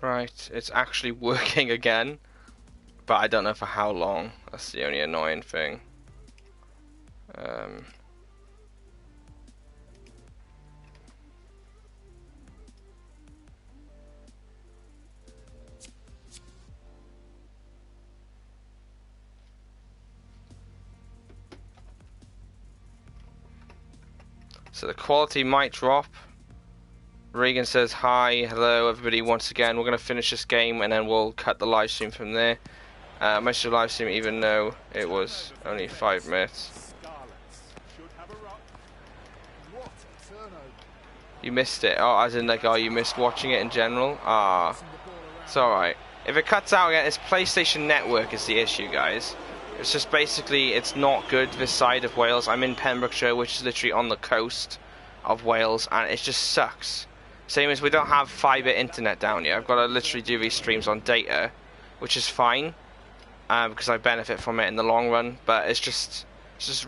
Right, it's actually working again, but I don't know for how long. That's the only annoying thing. So the quality might drop. Regan says hi, hello everybody once again. We're going to finish this game and then we'll cut the live stream from there. Most of the live stream, even though it was only 5 minutes. You missed it. Oh, as in like, oh, you missed watching it in general? Ah, it's alright. If it cuts out again, it's PlayStation Network is the issue, guys. It's just basically, it's not good this side of Wales. I'm in Pembrokeshire, which is literally on the coast of Wales, and it just sucks. Same as we don't have fibre internet down here. I've got to literally do these streams on data, which is fine, because I benefit from it in the long run, but it's just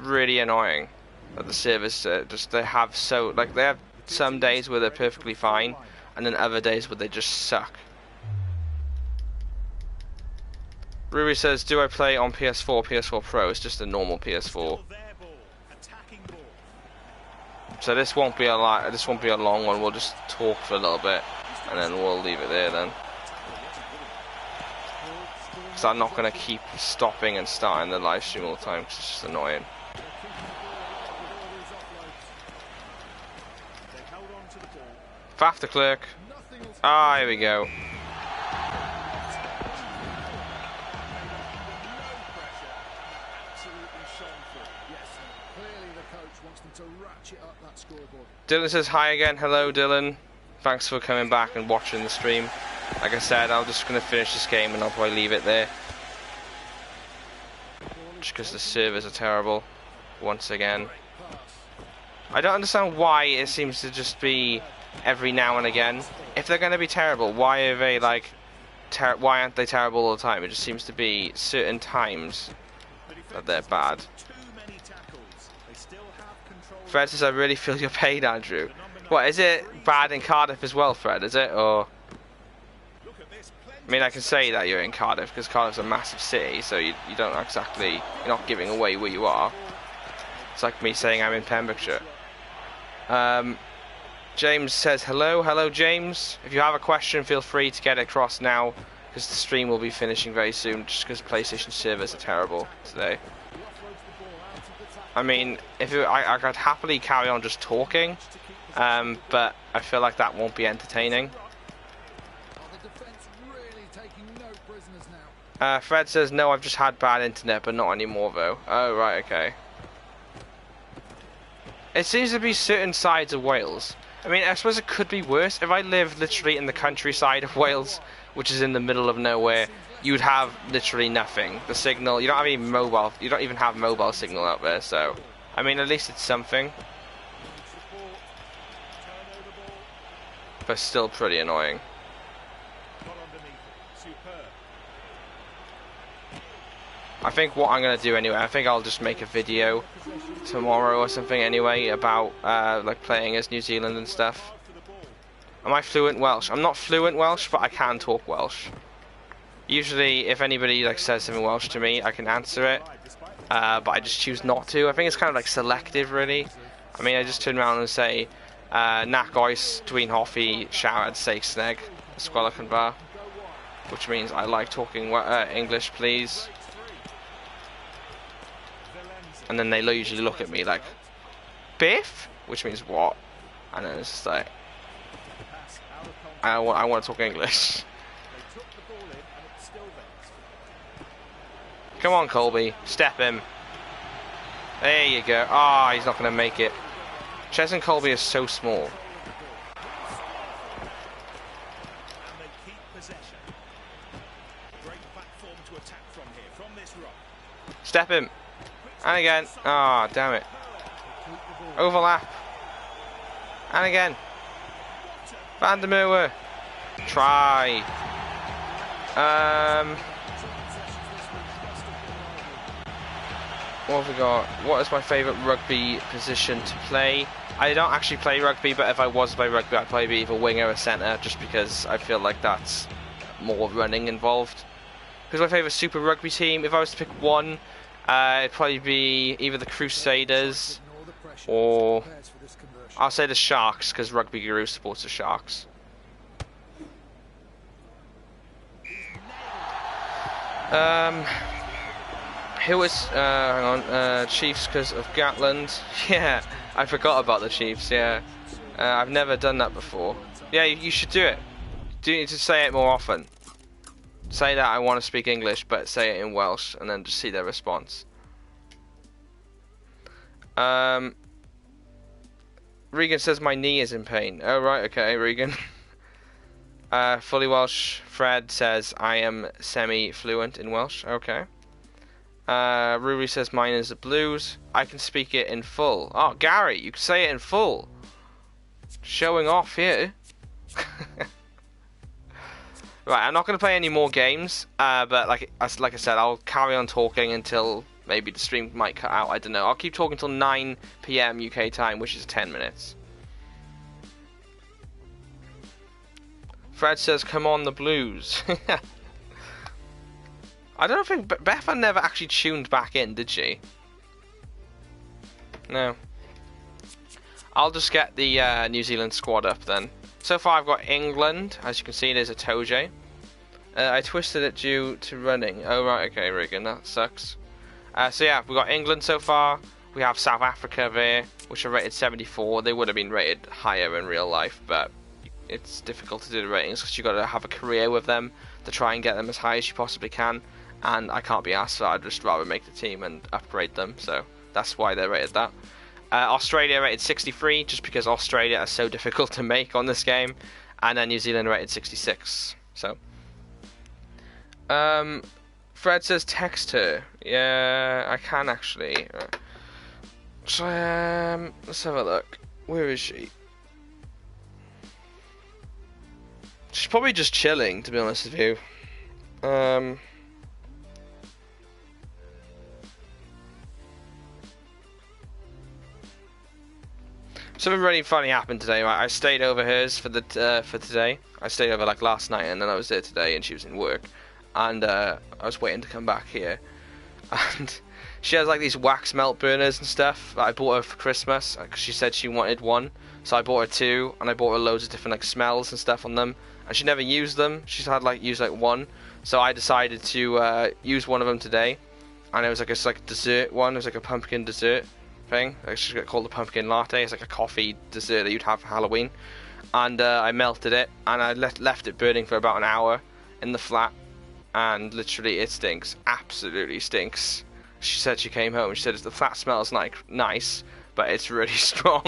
really annoying that the servers they have some days where they're perfectly fine, and then other days where they just suck. Ruby says, do I play on PS4, PS4 Pro? It's just a normal PS4. So this won't be a long one. We'll just talk for a little bit, and then we'll leave it there then. Because I'm not going to keep stopping and starting the live stream all the time, because it's just annoying. Faff the clerk. Ah, here we go. Dylan says hi again. Hello Dylan, thanks for coming back and watching the stream. Like I said, I'm just going to finish this game and I'll probably leave it there, just because the servers are terrible once again. I don't understand why it seems to just be every now and again. If they're going to be terrible, why are they like why aren't they terrible all the time? It just seems to be certain times that they're bad. Fred says, I really feel your pain, Andrew. What, is it bad in Cardiff as well, Fred, is it? Or, I mean, I can say that you're in Cardiff, because Cardiff's a massive city, so you don't exactly, you're not giving away where you are. It's like me saying I'm in Pembrokeshire. James says, hello James. If you have a question, feel free to get it across now, because the stream will be finishing very soon, just because PlayStation servers are terrible today. I mean, I could happily carry on just talking, but I feel like that won't be entertaining. Fred says, no, I've just had bad internet, but not anymore though. Oh, right, okay. It seems to be certain sides of Wales. I mean, I suppose it could be worse. If I lived literally in the countryside of Wales, which is in the middle of nowhere, you'd have literally nothing. The signal, you don't have any mobile, you don't even have mobile signal out there, so I mean, at least it's something, but still pretty annoying. I think what I'm gonna do anyway, I think I'll just make a video tomorrow or something anyway about like playing as New Zealand and stuff. Am I fluent Welsh? I'm not fluent Welsh, but I can talk Welsh. Usually, if anybody like says something Welsh to me, I can answer it, but I just choose not to. I think it's kind of like selective, really. I mean, I just turn around and say, "Nac oes dwi'n hoffi siarad Saesneg, ysgolwch yn dda," which means I like talking English, please. And then they usually look at me like, "Biff?" which means what? And then it's just like, I want to talk English. Come on, Colby. Step him. There you go. Ah, he's not going to make it. Ches and Colby are so small. Step him. And again. Ah, damn it. Overlap. And again. Van der Merwe. Try. What have we got? What is my favourite rugby position to play? I don't actually play rugby, but if I was to play rugby, I'd probably be either winger or centre, just because I feel like that's more running involved. Who's my favourite Super Rugby team? If I was to pick one, it'd probably be either the Crusaders or I'll say the Sharks, because Rugby Guru supports the Sharks. Who is hang on, Chiefs because of Gatland. Yeah, I forgot about the Chiefs. Yeah, I've never done that before. Yeah, you should do it. Do you need to say it more often? Say that I want to speak English, but say it in Welsh, and then just see their response. Regan says my knee is in pain. Oh right, okay, Regan. Fully Welsh. Fred says I am semi-fluent in Welsh. Okay. Ruby says mine is the Blues. I can speak it in full. Oh, Gary, you can say it in full. Showing off here. Right, I'm not going to play any more games, but like I said, I'll carry on talking until maybe the stream might cut out. I don't know. I'll keep talking until 9 PM UK time, which is 10 minutes. Fred says, come on the Blues. I don't think Betha never actually tuned back in, did she? No. I'll just get the New Zealand squad up then. So far I've got England. As you can see, there's a Toje. I twisted it due to running. Oh right, okay, Regan, that sucks. So yeah, we've got England so far. We have South Africa there, which are rated 74. They would have been rated higher in real life, but it's difficult to do the ratings because you've got to have a career with them to try and get them as high as you possibly can. And I can't be asked, so I'd just rather make the team and upgrade them. So that's why they're rated that. Australia rated 63, just because Australia are so difficult to make on this game. And then New Zealand rated 66. So, Fred says text her. Yeah, I can actually. So, let's have a look. Where is she? She's probably just chilling, to be honest with you. Something really funny happened today. Right? I stayed over hers for today. I stayed over like last night, and then I was there today, and she was in work, and I was waiting to come back here, and she has like these wax melt burners and stuff that I bought her for Christmas because she said she wanted one, so I bought her two, and I bought her loads of different like smells and stuff on them, and she never used them. She's had like used like one, so I decided to use one of them today, and it was like a dessert one. It was like a pumpkin dessert thing. It's called the pumpkin latte. It's like a coffee dessert that you'd have for Halloween, and I melted it and I left it burning for about an hour in the flat, and literally it stinks, absolutely stinks. She said she came home and she said the flat smells like nice, but it's really strong.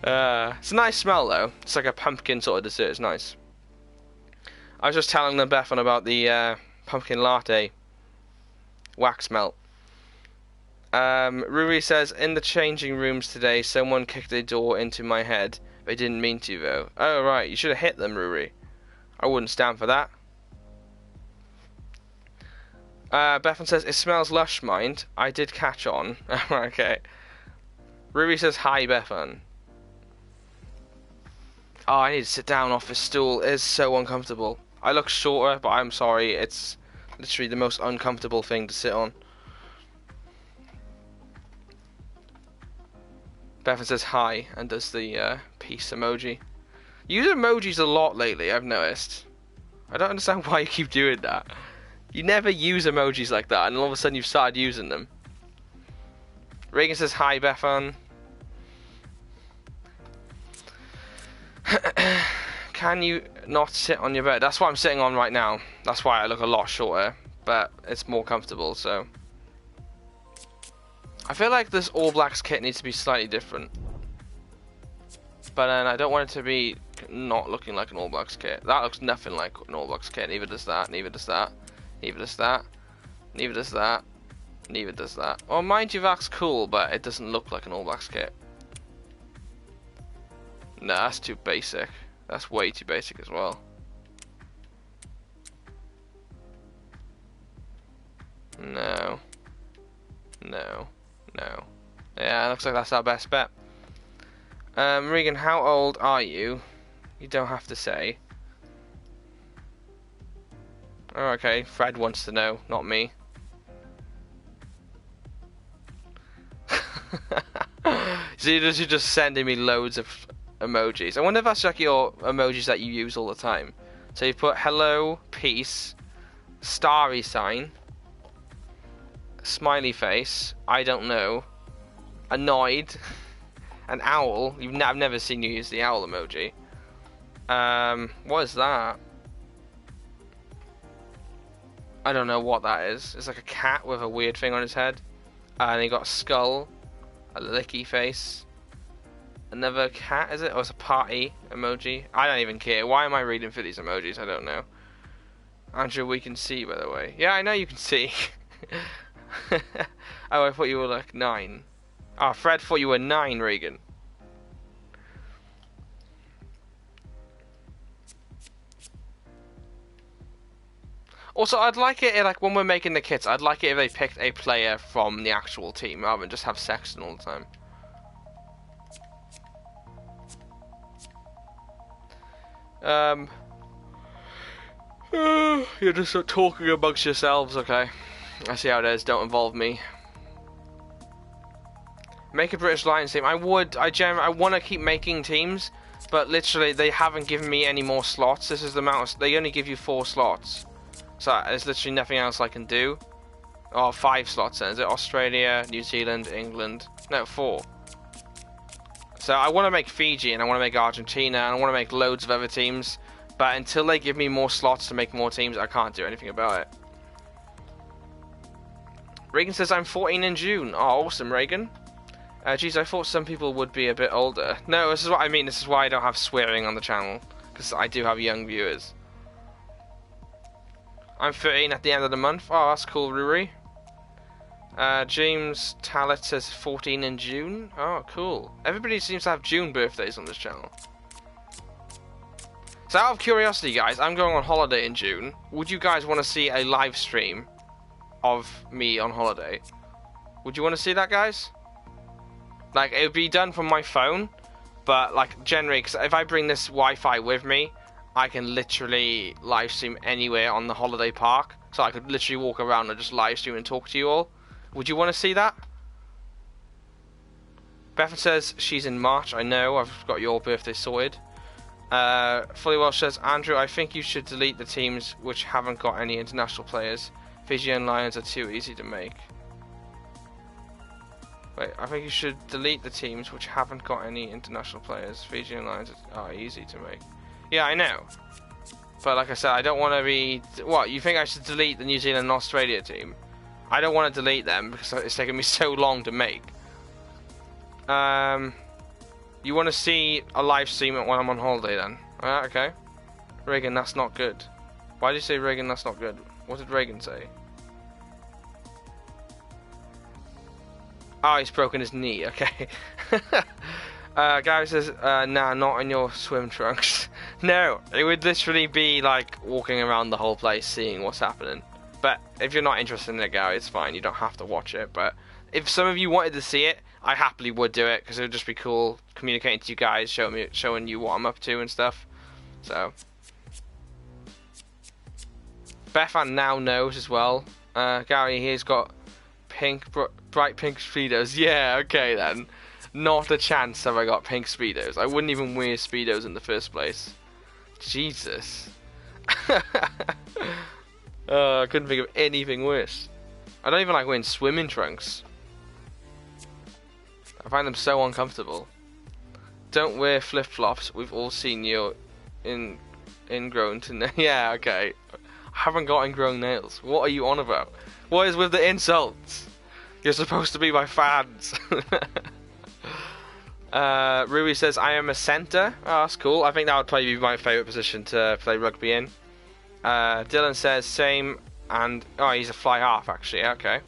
It's a nice smell though. It's like a pumpkin sort of dessert. It's nice. I was just telling them Bethan about the pumpkin latte wax melt. Ruri says, in the changing rooms today, someone kicked a door into my head. They didn't mean to, though. Oh, right. You should have hit them, Ruri. I wouldn't stand for that. Bethan says, it smells lush, mind. I did catch on. Okay. Ruri says, hi, Bethan. Oh, I need to sit down off this stool. It is so uncomfortable. I look shorter, but I'm sorry. It's literally the most uncomfortable thing to sit on. Bethan says hi and does the peace emoji. You use emojis a lot lately, I've noticed. I don't understand why you keep doing that. You never use emojis like that, and all of a sudden you've started using them. Reagan says hi, Bethan. Can you not sit on your bed? That's what I'm sitting on right now. That's why I look a lot shorter, but it's more comfortable, so. I feel like this All Blacks kit needs to be slightly different. But then I don't want it to be not looking like an All Blacks kit. That looks nothing like an All Blacks kit. Neither does that, neither does that, neither does that, neither does that, neither does that. Well, mind you, that's cool, but it doesn't look like an All Blacks kit. No, that's too basic. That's way too basic as well. No. No. No. Yeah, looks like that's our best bet. Regan, how old are you? You don't have to say. Oh, okay. Fred wants to know, not me. So you're just sending me loads of emojis. I wonder if that's like your emojis that you use all the time. So you put hello, peace, starry sign, smiley face, I don't know, annoyed, an owl. I've never seen you use the owl emoji. What is that? I don't know what that is. It's like a cat with a weird thing on his head. And he got a skull, a licky face, another cat, is it? Or it's a party emoji. I don't even care. Why am I reading for these emojis? I don't know. Andrew, we can see, by the way. Yeah, I know you can see. Oh, I thought you were like 9. Oh, Fred thought you were 9, Regan. Also, I'd like it, like, when we're making the kits, I'd like it if they picked a player from the actual team, rather than just have Sexton all the time. You're just talking amongst yourselves, okay. I see how it is, don't involve me. Make a British Lions team. I want to keep making teams, but literally, they haven't given me any more slots. This is the amount of, they only give you 4 slots. So there's literally nothing else I can do. Oh, 5 slots then. Is it Australia, New Zealand, England? No, 4. So I want to make Fiji and I want to make Argentina and I want to make loads of other teams. But until they give me more slots to make more teams, I can't do anything about it. Reagan says I'm 14 in June. Oh, awesome, Reagan. Geez, I thought some people would be a bit older. No, this is what I mean. This is why I don't have swearing on the channel. Because I do have young viewers. I'm 13 at the end of the month. Oh, that's cool, Ruri. James Tallet says 14 in June. Oh, cool. Everybody seems to have June birthdays on this channel. So out of curiosity, guys, I'm going on holiday in June. Would you guys want to see a live stream of me on holiday? Would you want to see that, guys? Like, it would be done from my phone, but, like, generally, because if I bring this Wi-Fi with me, I can literally live stream anywhere on the holiday park. So I could literally walk around and just live stream and talk to you all. Would you want to see that? Bethan says she's in March. I know, I've got your birthday sorted. Fully Welsh says, Andrew, I think you should delete the teams which haven't got any international players. Fiji and Lions are too easy to make. Wait, I think you should delete the teams which haven't got any international players. Fiji and Lions are easy to make. Yeah, I know. But like I said, I don't want to be... What, you think I should delete the New Zealand and Australia team? I don't want to delete them because it's taken me so long to make. You want to see a live stream when I'm on holiday then? Okay. Reagan, that's not good. Why did you say Reagan, that's not good? What did Reagan say? Oh, he's broken his knee, okay. Gary says, nah, not in your swim trunks. No, it would literally be like walking around the whole place seeing what's happening. But if you're not interested in it, Gary, it's fine. You don't have to watch it. But if some of you wanted to see it, I happily would do it because it would just be cool communicating to you guys, showing you what I'm up to and stuff. So, Bethan now knows as well. Gary, he's got pink, bright pink speedos. Yeah, okay then. Not a chance have I got pink speedos. I wouldn't even wear speedos in the first place. Jesus. I couldn't think of anything worse. I don't even like wearing swimming trunks. I find them so uncomfortable. Don't wear flip-flops. We've all seen you ingrown to yeah, okay. I haven't got ingrown nails. What are you on about? What is with the insults? You're supposed to be my fans. Rui says, I am a centre. Oh, that's cool. I think that would probably be my favourite position to play rugby in. Dylan says, same. And, oh, he's a fly half, actually. Okay.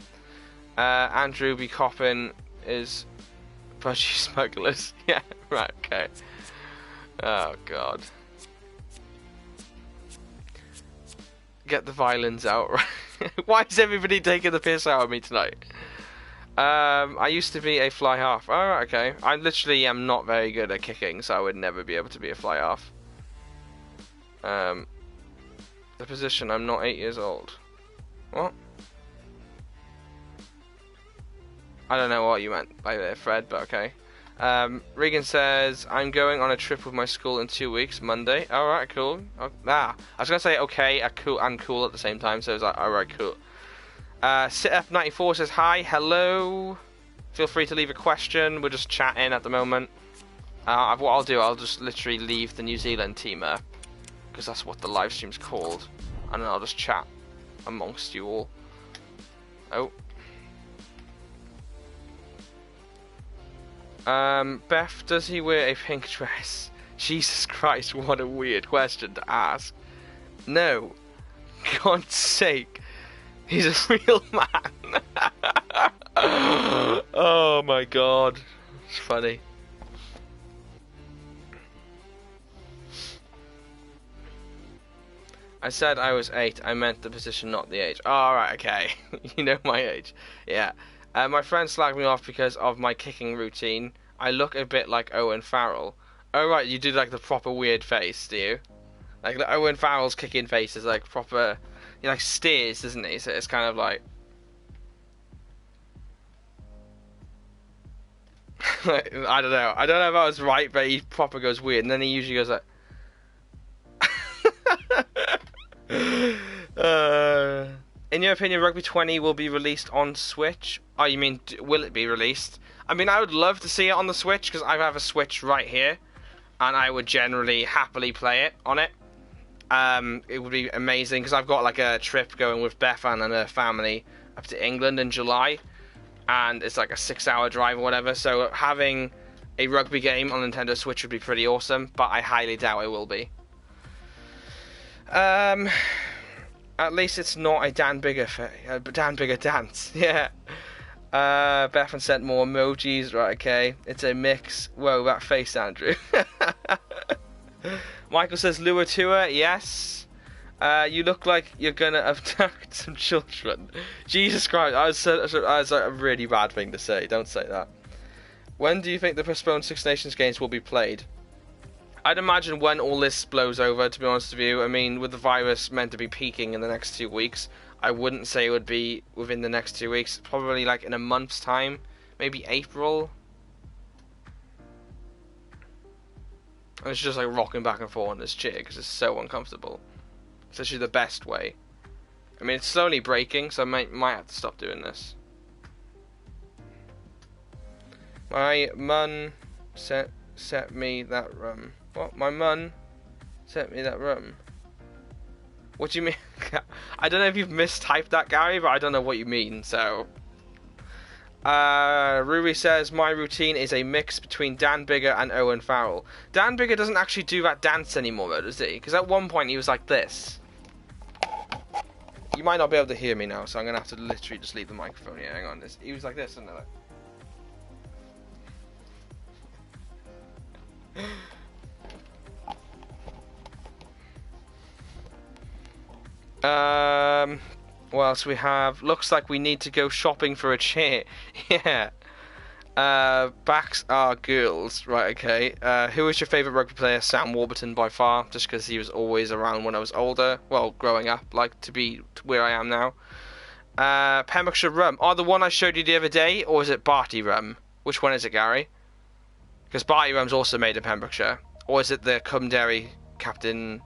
Andrew B. Coppin is budgie smugglers. Yeah, right, okay. Oh, God. Get the violins out. Why is everybody taking the piss out of me tonight? I used to be a fly half. Oh, okay. I literally am not very good at kicking, so I would never be able to be a fly half. the position. I'm not 8 years old. What? I don't know what you meant by there, Fred, but okay. Regan says, I'm going on a trip with my school in 2 weeks, Monday. Alright, cool. I was going to say okay and cool at the same time, so I was like, alright, cool. SitF94 says, hi, hello. Feel free to leave a question. We're just chatting at the moment. What I'll do, I'll just literally leave the New Zealand team up, because that's what the live stream's called. And then I'll just chat amongst you all. Oh. Beth, does he wear a pink dress? Jesus Christ, what a weird question to ask. No. God's sake. He's a real man. Oh my god. It's funny. I said I was 8. I meant the position, not the age. Oh, alright, okay. You know my age. Yeah. My friend slagged me off because of my kicking routine. I look a bit like Owen Farrell. Oh right, you do like the proper weird face, do you? Like the Owen Farrell's kicking face is like proper, he like steers, doesn't he? So it's kind of like, I don't know if I was right, but he proper goes weird, and then he usually goes like, in your opinion, Rugby 20 will be released on Switch? Oh, you mean, will it be released? I mean, I would love to see it on the Switch, because I have a Switch right here, and I would generally happily play it on it. It would be amazing, because I've got like a trip going with Bethan and her family up to England in July, and it's like a 6-hour drive or whatever, so having a rugby game on Nintendo Switch would be pretty awesome, but I highly doubt it will be. At least it's not a Dan Bigger dance. Yeah. Bethan sent more emojis. Right, okay. It's a mix. Whoa, that face, Andrew. Michael says, Lua Tua, yes. You look like you're gonna abduct some children. Jesus Christ, that's like a really bad thing to say. Don't say that. When do you think the postponed Six Nations games will be played? I'd imagine when all this blows over, to be honest with you. I mean, with the virus meant to be peaking in the next 2 weeks, I wouldn't say it would be within the next 2 weeks. Probably like in a month's time. Maybe April. And it's just like rocking back and forth on this chair because it's so uncomfortable. It's actually the best way. I mean, it's slowly breaking, so I might have to stop doing this. My mum set me that rum. What? My mum sent me that rum. What do you mean? I don't know if you've mistyped that, Gary, but I don't know what you mean, so. Ruby says, my routine is a mix between Dan Bigger and Owen Farrell. Dan Bigger doesn't actually do that dance anymore, though, does he? Because at one point he was like this. You might not be able to hear me now, so I'm going to have to literally just leave the microphone here. Hang on. He was like this, wasn't he? What else we have? Looks like we need to go shopping for a chair. Yeah. Backs are girls. Right, okay. Who is your favourite rugby player? Sam Warburton by far, just because he was always around when I was older. Well, growing up, like to be where I am now. Pembrokeshire rum. Oh, the one I showed you the other day, or is it Barty rum? Which one is it, Gary? Because Barty rum's also made in Pembrokeshire. Or is it the Cumderry Captain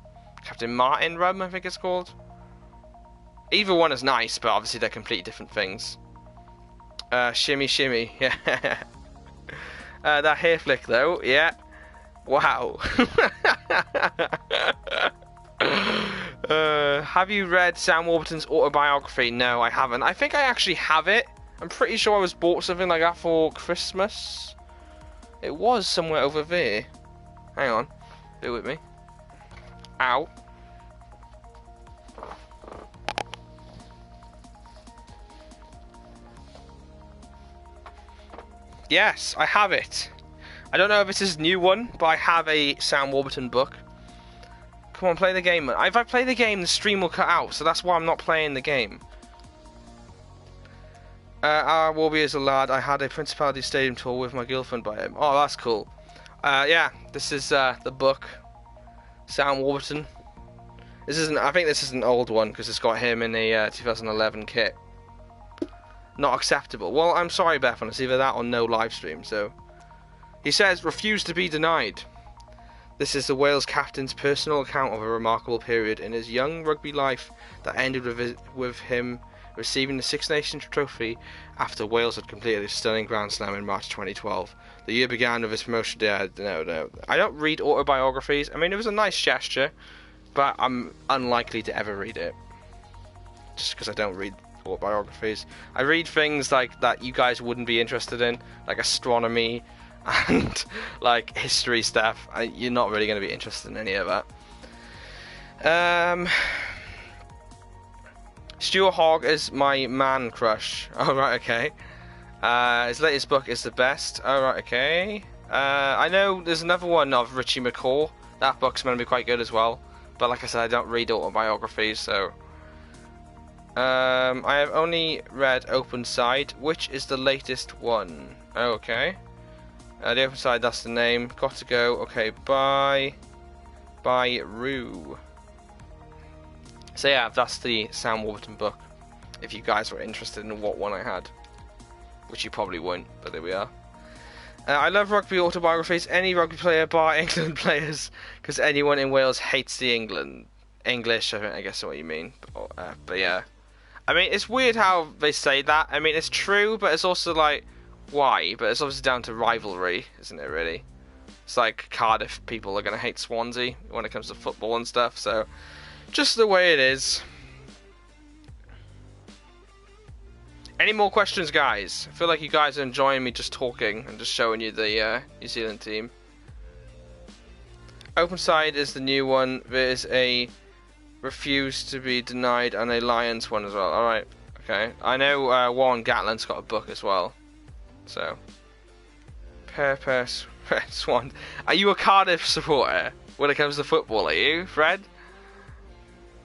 Martin rum, I think it's called? Either one is nice, but obviously they're completely different things. Shimmy shimmy, yeah. That hair flick though, yeah. Wow. Have you read Sam Warburton's autobiography? No, I haven't. I think I actually have it. I'm pretty sure I was bought something like that for Christmas. It was somewhere over there. Hang on. Bear with me. Ow. Yes, I have it. I don't know if it's his new one, but I have a Sam Warburton book. Come on, play the game. If I play the game, the stream will cut out, so that's why I'm not playing the game. Our Warriors a lad. I had a Principality Stadium tour with my girlfriend by him. Oh, that's cool. Yeah, this is the book. Sam Warburton. This isn't. I think this is an old one because it's got him in a 2011 kit. Not acceptable. Well, I'm sorry, Bethan. It's either that or no live stream. So he says, refuse to be denied. This is the Wales captain's personal account of a remarkable period in his young rugby life that ended with him receiving the Six Nations trophy after Wales had completed a stunning Grand Slam in March 2012. The year began with his promotion. No. I don't read autobiographies. I mean, it was a nice gesture, but I'm unlikely to ever read it. Just because I don't read autobiographies. I read things like that you guys wouldn't be interested in, like astronomy and like history stuff. You're not really going to be interested in any of that. Stuart Hogg is my man crush. Oh, right, okay. His latest book is the best. Oh, right, okay. I know there's another one of Richie McCaw. That book's going to be quite good as well. But like I said, I don't read autobiographies, so... I have only read Open Side, which is the latest one. Oh, okay. The Open Side, that's the name. Got to go. Okay, bye. Bye, Rue. So yeah, that's the Sam Warburton book. If you guys were interested in what one I had. Which you probably won't, but there we are. I love rugby autobiographies. Any rugby player bar England players. Because anyone in Wales hates the English, I guess is what you mean. But yeah. I mean, it's weird how they say that. I mean, it's true, but it's also like, why? But it's obviously down to rivalry, isn't it, really? It's like Cardiff people are going to hate Swansea when it comes to football and stuff, so just the way it is. Any more questions, guys? I feel like you guys are enjoying me just talking and just showing you the New Zealand team. Open Side is the new one. There's a Refuse to be Denied and a Lions one as well. Alright, okay. I know Warren Gatland's got a book as well. So. Swan. Are you a Cardiff supporter when it comes to football, are you, Fred?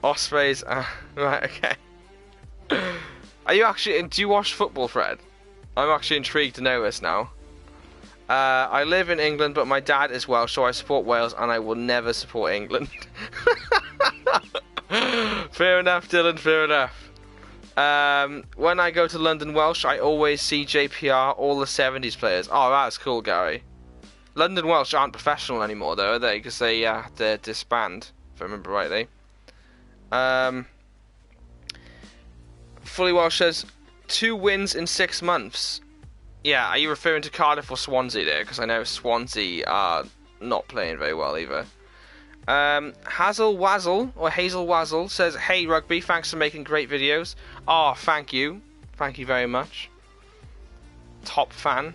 Ospreys, right, okay. Are you actually, do you watch football, Fred? I'm actually intrigued to know this now. I live in England, but my dad is Welsh, so I support Wales, and I will never support England. Fair enough, Dylan, fair enough. When I go to London Welsh, I always see JPR, all the 70s players. Oh, that's cool, Gary. London Welsh aren't professional anymore, though, are they? Because they had to disband, if I remember rightly. Fully Welsh says, 2 wins in 6 months. Yeah, are you referring to Cardiff or Swansea there? Because I know Swansea are not playing very well either. Hazel Wazzle says, hey Rugby, thanks for making great videos. Oh, thank you. Thank you very much. Top fan.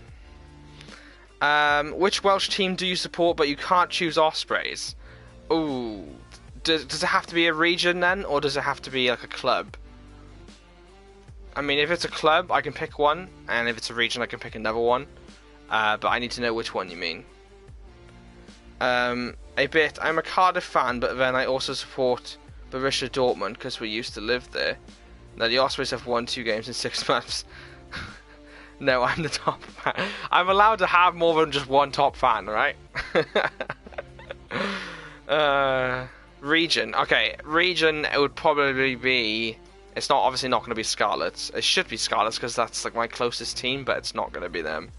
Which Welsh team do you support but you can't choose Ospreys? Ooh. Does it have to be a region then? Or does it have to be like a club? I mean, if it's a club, I can pick one. And if it's a region, I can pick another one. But I need to know which one you mean. A bit. I'm a Cardiff fan, but then I also support Borussia Dortmund because we used to live there. Now the Ospreys have won 2 games in 6 months. No, I'm the top fan. I'm allowed to have more than just one top fan, right? Region. Okay, region. It would probably be. It's not obviously not going to be Scarlets. It should be Scarlets because that's like my closest team, but it's not going to be them.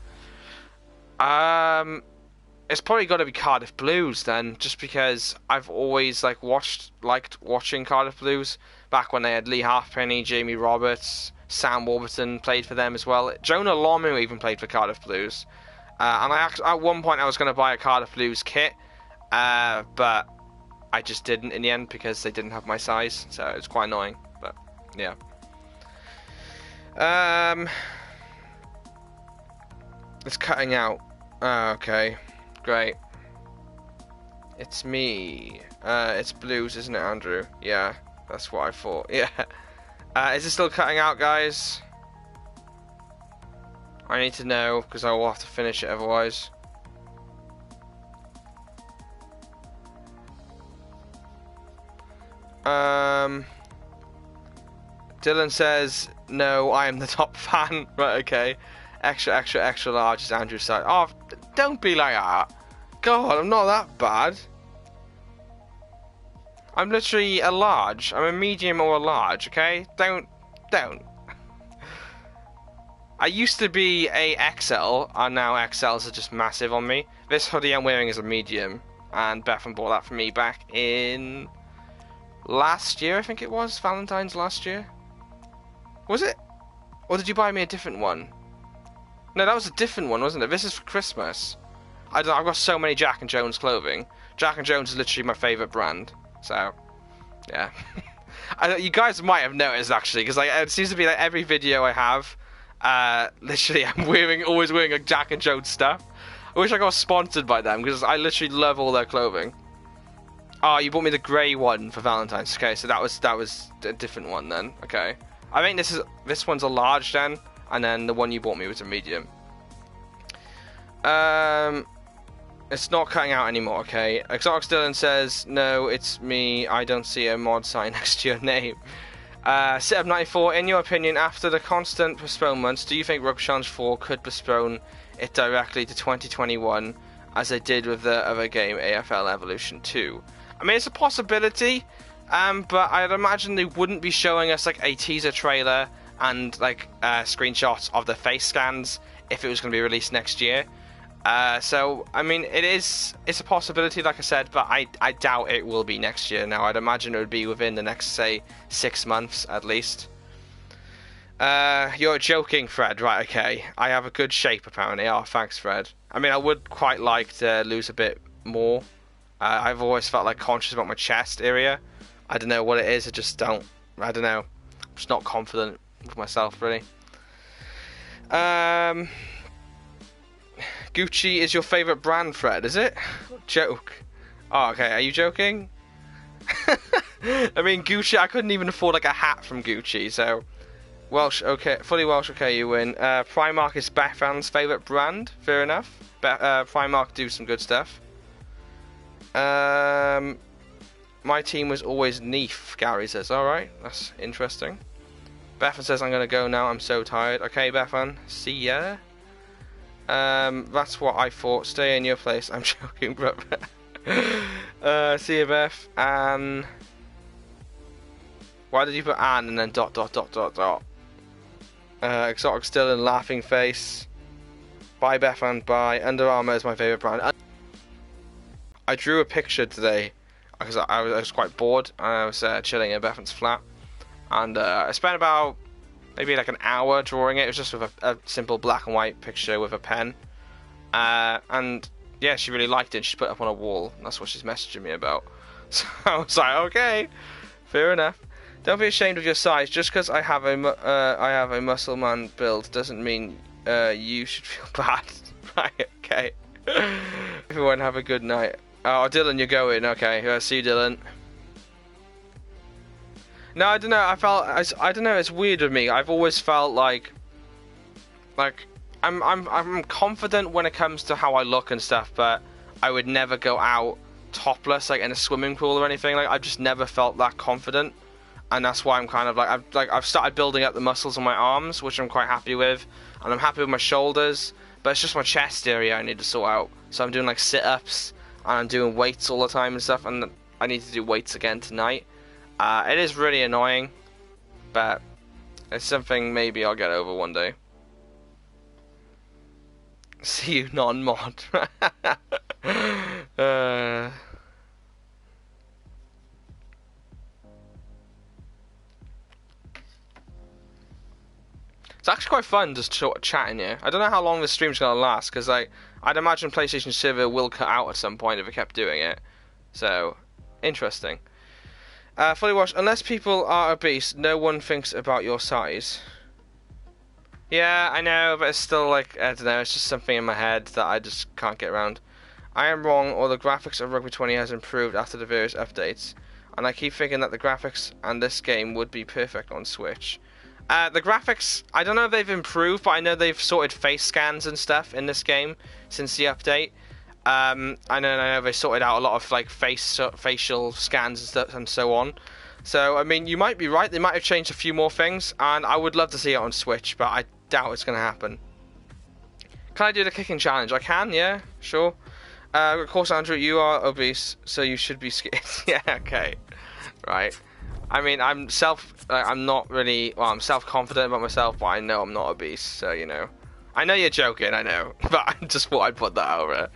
It's probably got to be Cardiff Blues then, just because I've always liked watching Cardiff Blues back when they had Lee Halfpenny, Jamie Roberts, Sam Warburton played for them as well. Jonah Lomu even played for Cardiff Blues, and at one point I was going to buy a Cardiff Blues kit, but I just didn't in the end because they didn't have my size, so it's quite annoying. But yeah. It's cutting out. Okay. Great. It's me. It's Blues, isn't it, Andrew? Yeah, that's what I thought. Yeah. Is it still cutting out, guys? I need to know, because I will have to finish it otherwise. Dylan says, no, I am the top fan. Right, okay. Extra large is Andrew's side. Oh, don't be like that. God, I'm not that bad. I'm literally a large. I'm a medium or a large, okay? Don't. I used to be a XL, and now XLs are just massive on me. This hoodie I'm wearing is a medium, and Bethan bought that for me back in last year, I think it was. Valentine's last year. Was it? Or did you buy me a different one? No, that was a different one, wasn't it? This is for Christmas. I've got so many Jack and Jones clothing. Jack and Jones is literally my favourite brand. So, yeah. You guys might have noticed, actually, because like, it seems to be like every video I have, literally I'm always wearing a Jack and Jones stuff. I wish I got sponsored by them, because I literally love all their clothing. Oh, you bought me the grey one for Valentine's. Okay, so that was a different one then. Okay. I think this one's a large then, and then the one you bought me was a medium. It's not cutting out anymore, okay? Exotic Dylan says, no, it's me, I don't see a mod sign next to your name. Sit-Up94, in your opinion, after the constant postponements, do you think Rugby Challenge 4 could postpone it directly to 2021, as they did with the other game, AFL Evolution 2? I mean, it's a possibility, but I'd imagine they wouldn't be showing us like a teaser trailer and like screenshots of the face scans if it was going to be released next year. So, I mean, it's a possibility, like I said, but I doubt it will be next year now. I'd imagine it would be within the next, say, 6 months, at least. You're joking, Fred. Right, okay. I have a good shape, apparently. Oh, thanks, Fred. I mean, I would quite like to lose a bit more. I've always felt, like, conscious about my chest area. I don't know what it is. I just don't. I don't know. I'm just not confident with myself, really. Gucci is your favourite brand, Fred, is it? Joke. Oh, okay, are you joking? I mean, Gucci, I couldn't even afford like a hat from Gucci, so... Welsh, okay, fully Welsh, okay, you win. Primark is Bethan's favourite brand, fair enough. Primark do some good stuff. My team was always Neef, Gary says. Alright, that's interesting. Bethan says, I'm going to go now, I'm so tired. Okay, Bethan, see ya. That's what I thought. Stay in your place. I'm joking, bro. See you, Beth. Anne. Why did you put Anne and then ... Exotic still in laughing face. Bye, Beth, and bye. Under Armour is my favourite brand. I drew a picture today because I was quite bored. I was chilling in Bethan's flat, and I spent about maybe like an hour drawing it. It was just with a simple black and white picture with a pen. And yeah, she really liked it. She put it up on a wall. That's what she's messaging me about. So I was like, okay, fair enough. Don't be ashamed of your size. Just because I have a muscle man build doesn't mean you should feel bad. Right, okay. Everyone have a good night. Oh, Dylan, you're going. Okay, see you, Dylan. No, I don't know. I don't know. It's weird with me. I've always felt like I'm confident when it comes to how I look and stuff, but I would never go out topless like in a swimming pool or anything. Like I've just never felt that confident, and that's why I'm kind of I've started building up the muscles on my arms, which I'm quite happy with, and I'm happy with my shoulders. But it's just my chest area I need to sort out. So I'm doing like sit-ups and I'm doing weights all the time and stuff, and I need to do weights again tonight. It is really annoying, but it's something maybe I'll get over one day. See you, non-mod. It's actually quite fun just sort of chatting here. I don't know how long this stream's going to last, because I'd imagine PlayStation server will cut out at some point if it kept doing it. So, interesting. Fully watched. Unless people are obese, no one thinks about your size. Yeah, I know, but it's still like, I don't know, it's just something in my head that I just can't get around. I am wrong, or the graphics of Rugby 20 has improved after the various updates, and I keep thinking that the graphics and this game would be perfect on Switch. The graphics, I don't know if they've improved, but I know they've sorted face scans and stuff in this game since the update. I know they sorted out a lot of like facial scans and stuff and so on. So I mean, you might be right. They might have changed a few more things, and I would love to see it on Switch, but I doubt it's going to happen. Can I do the kicking challenge? I can, yeah, sure. Of course, Andrew, you are obese, so you should be scared. Yeah, okay. Right. I mean, I'm not really, well, I'm self-confident about myself, but I know I'm not obese, so, you know. I know you're joking, I know, but I just thought I'd put that out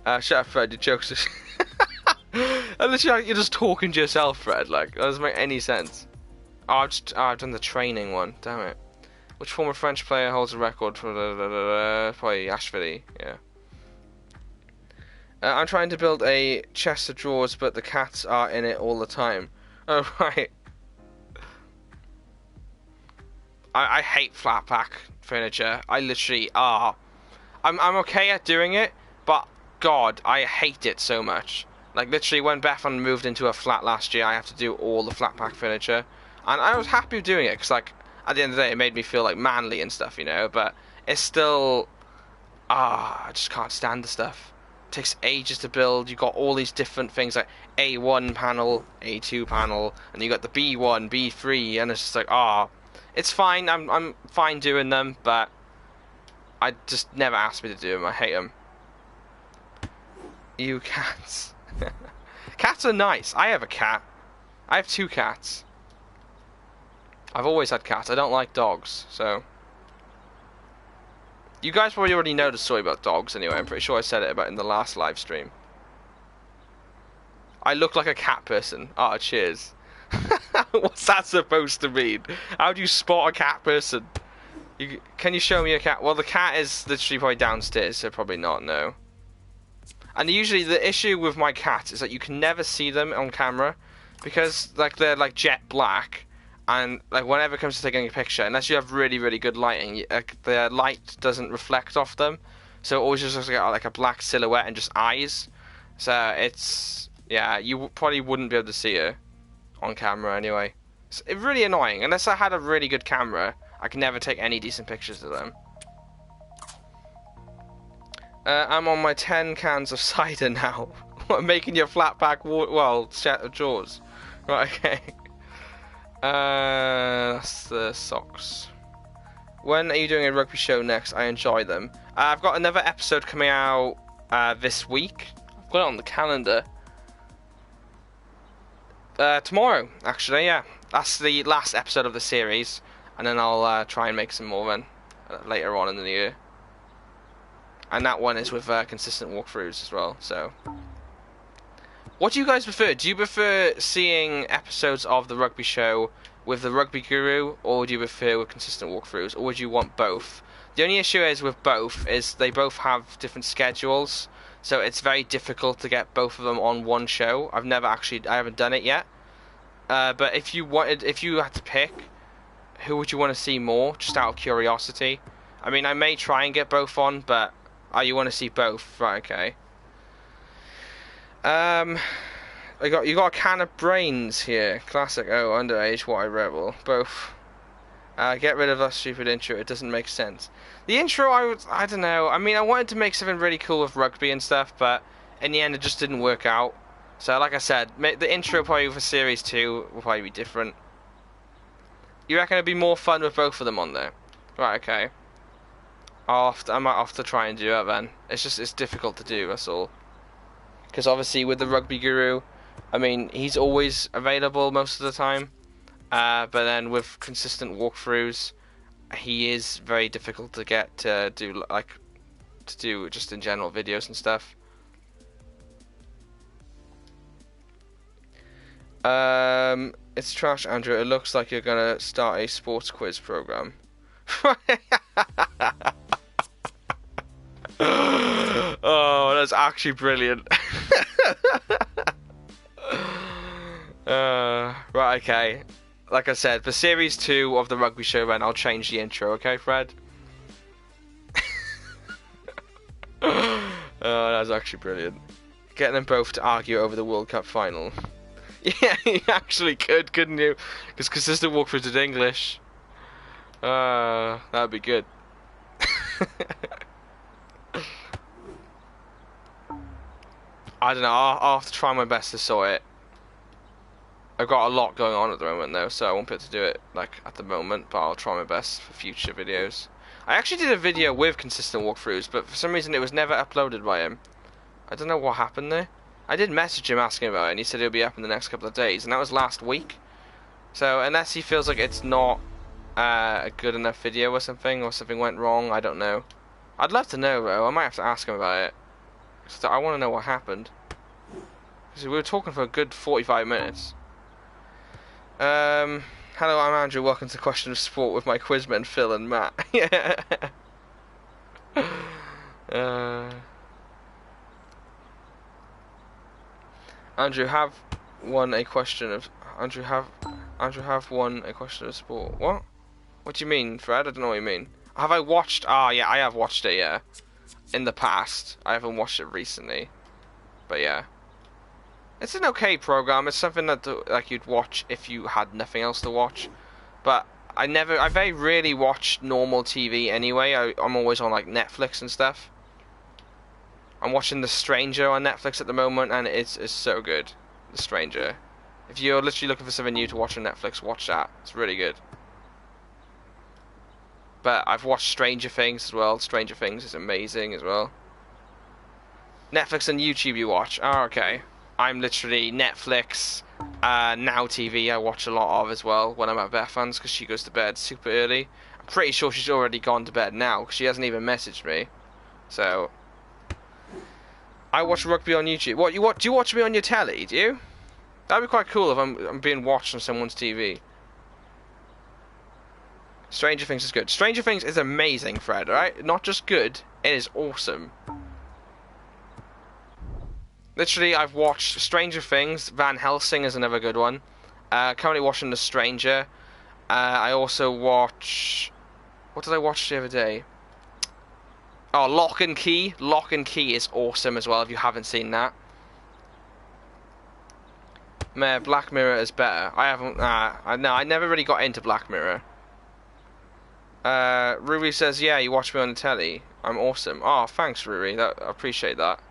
there. Shut up, Fred, your jokes just... Literally, you're just talking to yourself, Fred, like, that doesn't make any sense. Oh, I've done the training one, damn it. Which former French player holds a record for probably Ashvili, yeah. I'm trying to build a chest of drawers, but the cats are in it all the time. Oh, right. I hate flat pack furniture. I literally, I'm okay at doing it, but God, I hate it so much. Like, literally, when Bethan moved into a flat last year, I have to do all the flat pack furniture. And I was happy with doing it, because, like, at the end of the day, it made me feel, like, manly and stuff, you know? But it's still, I just can't stand the stuff. It takes ages to build. You got all these different things, like A1 panel, A2 panel, and you got the B1, B3, and it's just like, it's fine. I'm fine doing them, but I just never asked me to do them. I hate them. You cats. Cats are nice. I have a cat. I have 2 cats. I've always had cats. I don't like dogs, so. You guys probably already know the story about dogs anyway. I'm pretty sure I said it about in the last live stream. I look like a cat person. Oh, cheers. What's that supposed to mean? How do you spot a cat person? Can you show me a cat? Well, the cat is literally probably downstairs, so probably not, no. And usually the issue with my cat is that you can never see them on camera because like they're like jet black, and like whenever it comes to taking a picture, unless you have really, really good lighting, the light doesn't reflect off them, so it always just looks like a black silhouette and just eyes. So it's, yeah, you probably wouldn't be able to see her on camera anyway. It's really annoying. Unless I had a really good camera, I can never take any decent pictures of them. I'm on my 10 cans of cider now. I'm making your flat pack set of drawers. Right, okay. That's the socks. When are you doing a rugby show next? I enjoy them. I've got another episode coming out this week. I've got it on the calendar. Tomorrow, actually, yeah. That's the last episode of the series. And then I'll try and make some more then later on in the year. And that one is with consistent walkthroughs as well, so. What do you guys prefer? Do you prefer seeing episodes of the rugby show with the rugby guru, or do you prefer with consistent walkthroughs, or would you want both? The only issue is with both is they both have different schedules, so it's very difficult to get both of them on one show. I haven't done it yet. But if you had to pick, who would you want to see more, just out of curiosity? I mean, I may try and get both on, but you want to see both, right? Okay. You got a can of brains here. Classic. Oh, underage. What I rebel. Both. Get rid of that stupid intro. It doesn't make sense. The intro, I don't know. I mean, I wanted to make something really cool with rugby and stuff, but in the end, it just didn't work out. So, like I said, the intro probably for Series 2 will probably be different. You reckon it'd be more fun with both of them on there? Right, okay. I might have to try and do that then. It's difficult to do, that's all. Because obviously with the rugby guru, I mean, he's always available most of the time. But then with consistent walkthroughs, he is very difficult to get to do just in general videos and stuff. It's trash, Andrew. It looks like you're gonna start a sports quiz program. Oh, that's actually brilliant. Right, okay. Like I said, for Series 2 of the rugby show, then I'll change the intro, okay, Fred? Oh, that's actually brilliant. Getting them both to argue over the World Cup final. Yeah, you actually could, couldn't you? Because consistent walkthroughs in English. That'd be good. I don't know, I'll have to try my best to sort it. I've got a lot going on at the moment though, so I won't be able to do it like at the moment, but I'll try my best for future videos. I actually did a video with consistent walkthroughs, but for some reason it was never uploaded by him. I don't know what happened there. I did message him asking about it, and he said he'll be up in the next couple of days, and that was last week. So unless he feels like it's not a good enough video or something went wrong, I don't know. I'd love to know though. I might have to ask him about it. So I want to know what happened. Because we were talking for a good 45 minutes. Hello, I'm Andrew. Welcome to Question of Sport with my quizmen Phil and Matt. Yeah. Andrew have won a question of sport. What? What do you mean, Fred? I don't know what you mean. Have I watched? Ah, yeah, I have watched it. Yeah, in the past. I haven't watched it recently, but yeah, it's an okay program. It's something that like you'd watch if you had nothing else to watch. But I very rarely watch normal TV anyway. I'm always on like Netflix and stuff. I'm watching The Stranger on Netflix at the moment, and it's so good. The Stranger. If you're literally looking for something new to watch on Netflix, watch that. It's really good. But I've watched Stranger Things as well. Stranger Things is amazing as well. Netflix and YouTube you watch. Oh, okay. I'm literally Netflix, Now TV I watch a lot of as well when I'm at Bethan's because she goes to bed super early. I'm pretty sure she's already gone to bed now because she hasn't even messaged me. So I watch rugby on YouTube. What do you watch me on your telly? Do you? That'd be quite cool if I'm being watched on someone's TV. Stranger Things is good. Stranger Things is amazing, Fred. Right? Not just good. It is awesome. Literally, I've watched Stranger Things. Van Helsing is another good one. Currently watching The Stranger. I also watch. What did I watch the other day? Oh, Lock and Key. Lock and Key is awesome as well if you haven't seen that. Man, Black Mirror is better. I haven't. No, I never really got into Black Mirror. Ruby says, yeah, you watch me on the telly. I'm awesome. Oh, thanks, Ruby. I appreciate that.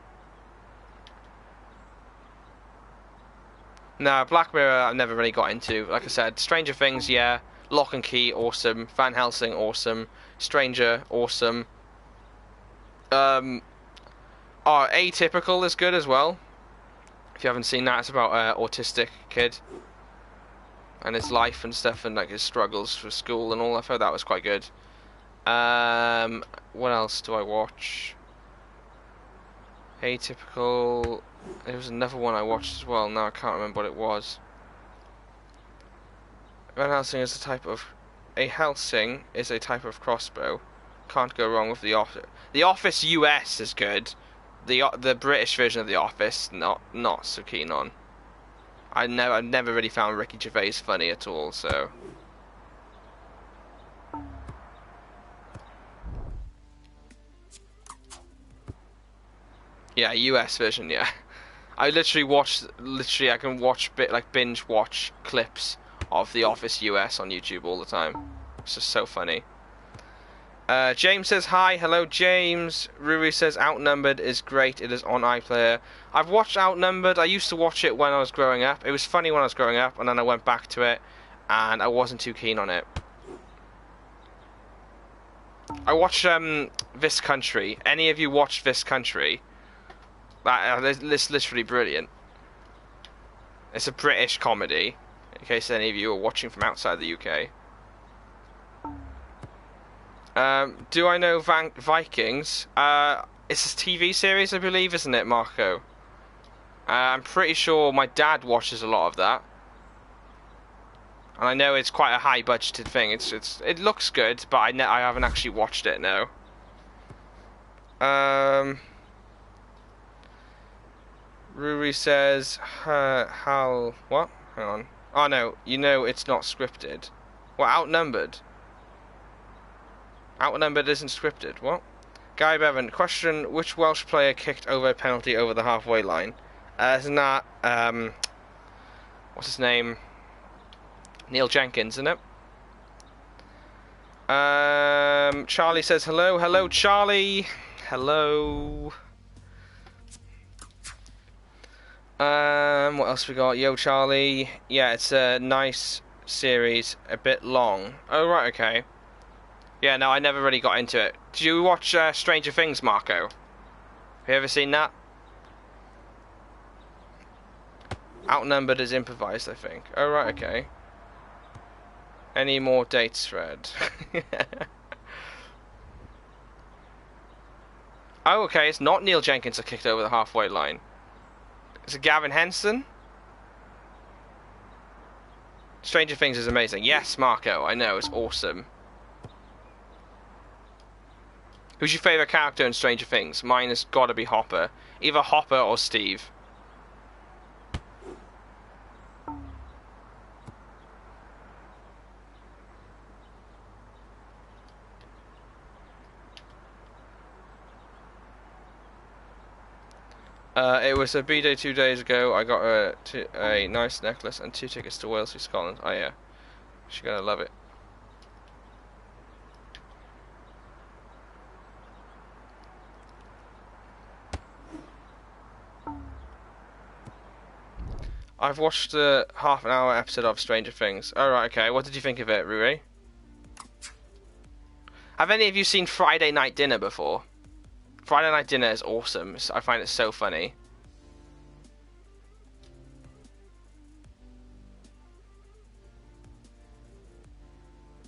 No, Black Mirror I've never really got into. Like I said, Stranger Things, yeah. Lock and Key, awesome. Van Helsing, awesome. Stranger, awesome. Atypical is good as well. If you haven't seen that, it's about an autistic kid and his life and stuff, and like his struggles for school and all. I thought that was quite good. What else do I watch? Atypical. There was another one I watched as well. Now I can't remember what it was. Van Helsing is a Helsing is a type of crossbow. Can't go wrong with The Office. The Office US is good. The British version of The Office, not so keen on. I've never really found Ricky Gervais funny at all. So yeah, US version, yeah. I I can binge watch clips of The Office US on YouTube all the time. It's just so funny. James says hi. Hello, James. Rui says Outnumbered is great. It is on iPlayer. I've watched Outnumbered. I used to watch it when I was growing up. It was funny when I was growing up, and then I went back to it, and I wasn't too keen on it. I watched This Country. Any of you watched This Country? It's literally brilliant. It's a British comedy, in case any of you are watching from outside the UK. Do I know Vikings? It's a TV series, I believe, isn't it, Marco? I'm pretty sure my dad watches a lot of that, and I know it's quite a high-budgeted thing. It looks good, but I haven't actually watched it. No. Ruri says, how? What? Hang on. Oh no, it's not scripted. Well, Outnumbered. Outnumbered isn't scripted. What? Guy Bevan, question: which Welsh player kicked over a penalty over the halfway line? Isn't that what's his name? Neil Jenkins, isn't it? Charlie says hello. Hello, Charlie. Hello. What else we got? Yo, Charlie. Yeah, it's a nice series. A bit long. Oh right, okay. Yeah, no, I never really got into it. Did you watch Stranger Things, Marco? Have you ever seen that? Outnumbered is improvised, I think. Oh, right, okay. Any more dates, Fred? Oh, okay, it's not Neil Jenkins that kicked over the halfway line. Is it Gavin Henson? Stranger Things is amazing. Yes, Marco, I know, it's awesome. Who's your favourite character in Stranger Things? Mine has got to be Hopper. Either Hopper or Steve. It was a B-Day 2 days ago. I got a nice necklace and 2 tickets to Wales to Scotland. Oh yeah, she's gonna love it. I've watched the half-an-hour episode of Stranger Things. Alright, okay. What did you think of it, Rui? Have any of you seen Friday Night Dinner before? Friday Night Dinner is awesome. I find it so funny.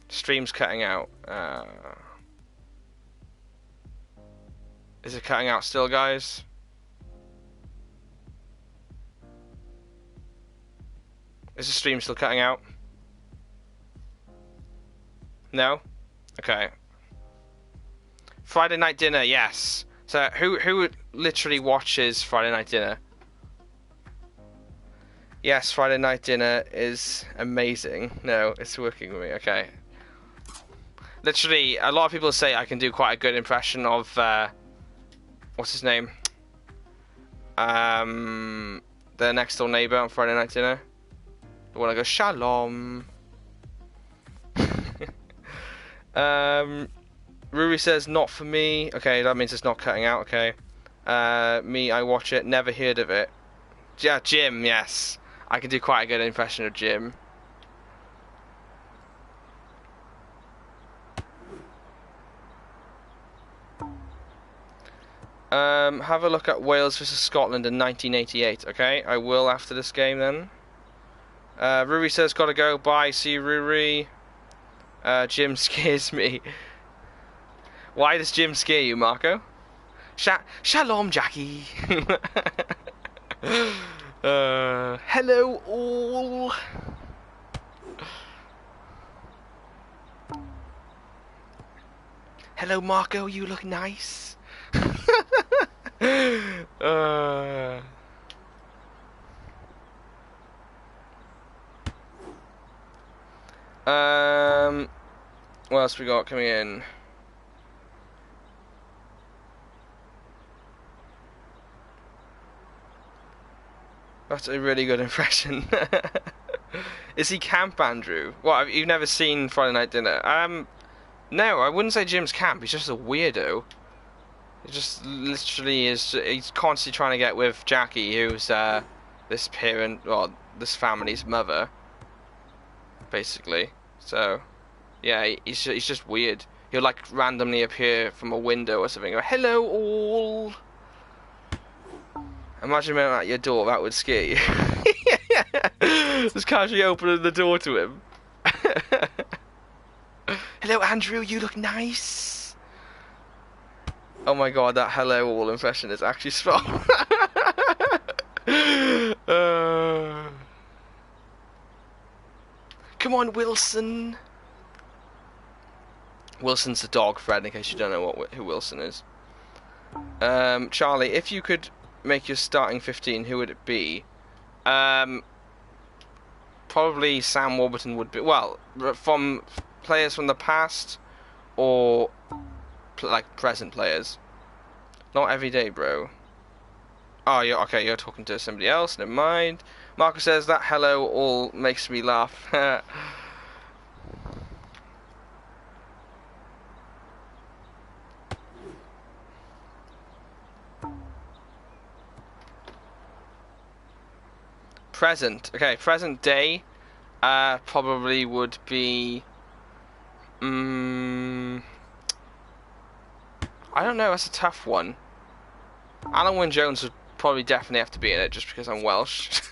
Stream's cutting out. Is it cutting out still, guys? Is the stream still cutting out? No? Okay. Friday Night Dinner, yes. So who literally watches Friday Night Dinner? Yes, Friday Night Dinner is amazing. No, it's working with me. Okay. Literally, a lot of people say I can do quite a good impression of what's his name? The next door neighbor on Friday Night Dinner. The one I go shalom. Ruri says not for me. Okay, that means it's not cutting out. Okay. Me, I watch it. Never heard of it. Yeah, Jim. Yes, I can do quite a good impression of Jim. Have a look at Wales versus Scotland in 1988. Okay, I will after this game then. Ruri says gotta go. Bye. See you, Ruri. Jim scares me. Why does Jim scare you, Marco? Shalom, Jackie. Hello, all. Hello, Marco. You look nice. What else we got coming in? That's a really good impression. Is he camp, Andrew? What, you've never seen Friday Night Dinner? No, I wouldn't say Jim's camp. He's just a weirdo. He just literally is. He's constantly trying to get with Jackie, who's this parent, or this family's mother, basically. So, yeah, he's just weird. He'll like randomly appear from a window or something. Go, hello, all. Imagine him at your door. That would scare you. Just casually opening the door to him. Hello, Andrew. You look nice. Oh my god, that hello all impression is actually strong. Come on, Wilson. Wilson's the dog, Fred, in case you don't know who Wilson is. Charlie, if you could make your starting 15, who would it be? Probably Sam Warburton would be. Well, from players from the past or like present players. Not every day, bro. Oh, you're talking to somebody else. Never mind. Marco says that hello all makes me laugh. Present. Okay, present day probably would be I don't know, that's a tough one. Alan Wynne-Jones would probably definitely have to be in it just because I'm Welsh.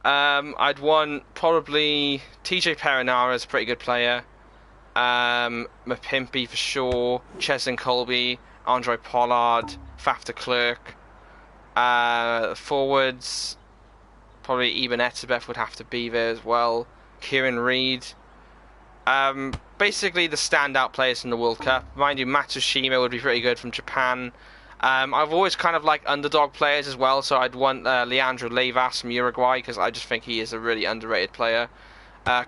I'd want probably TJ Perinara is a pretty good player. Mapimpi for sure. Cheslin Colby, Andre Pollard, Faf de Klerk. Forwards, probably Eben Etzebeth would have to be there as well. Kieran Reid. Basically the standout players in the World Cup. Mind you, Matsushima would be pretty good from Japan. I've always kind of liked underdog players as well, so I'd want Leandro Levas from Uruguay because I just think he is a really underrated player.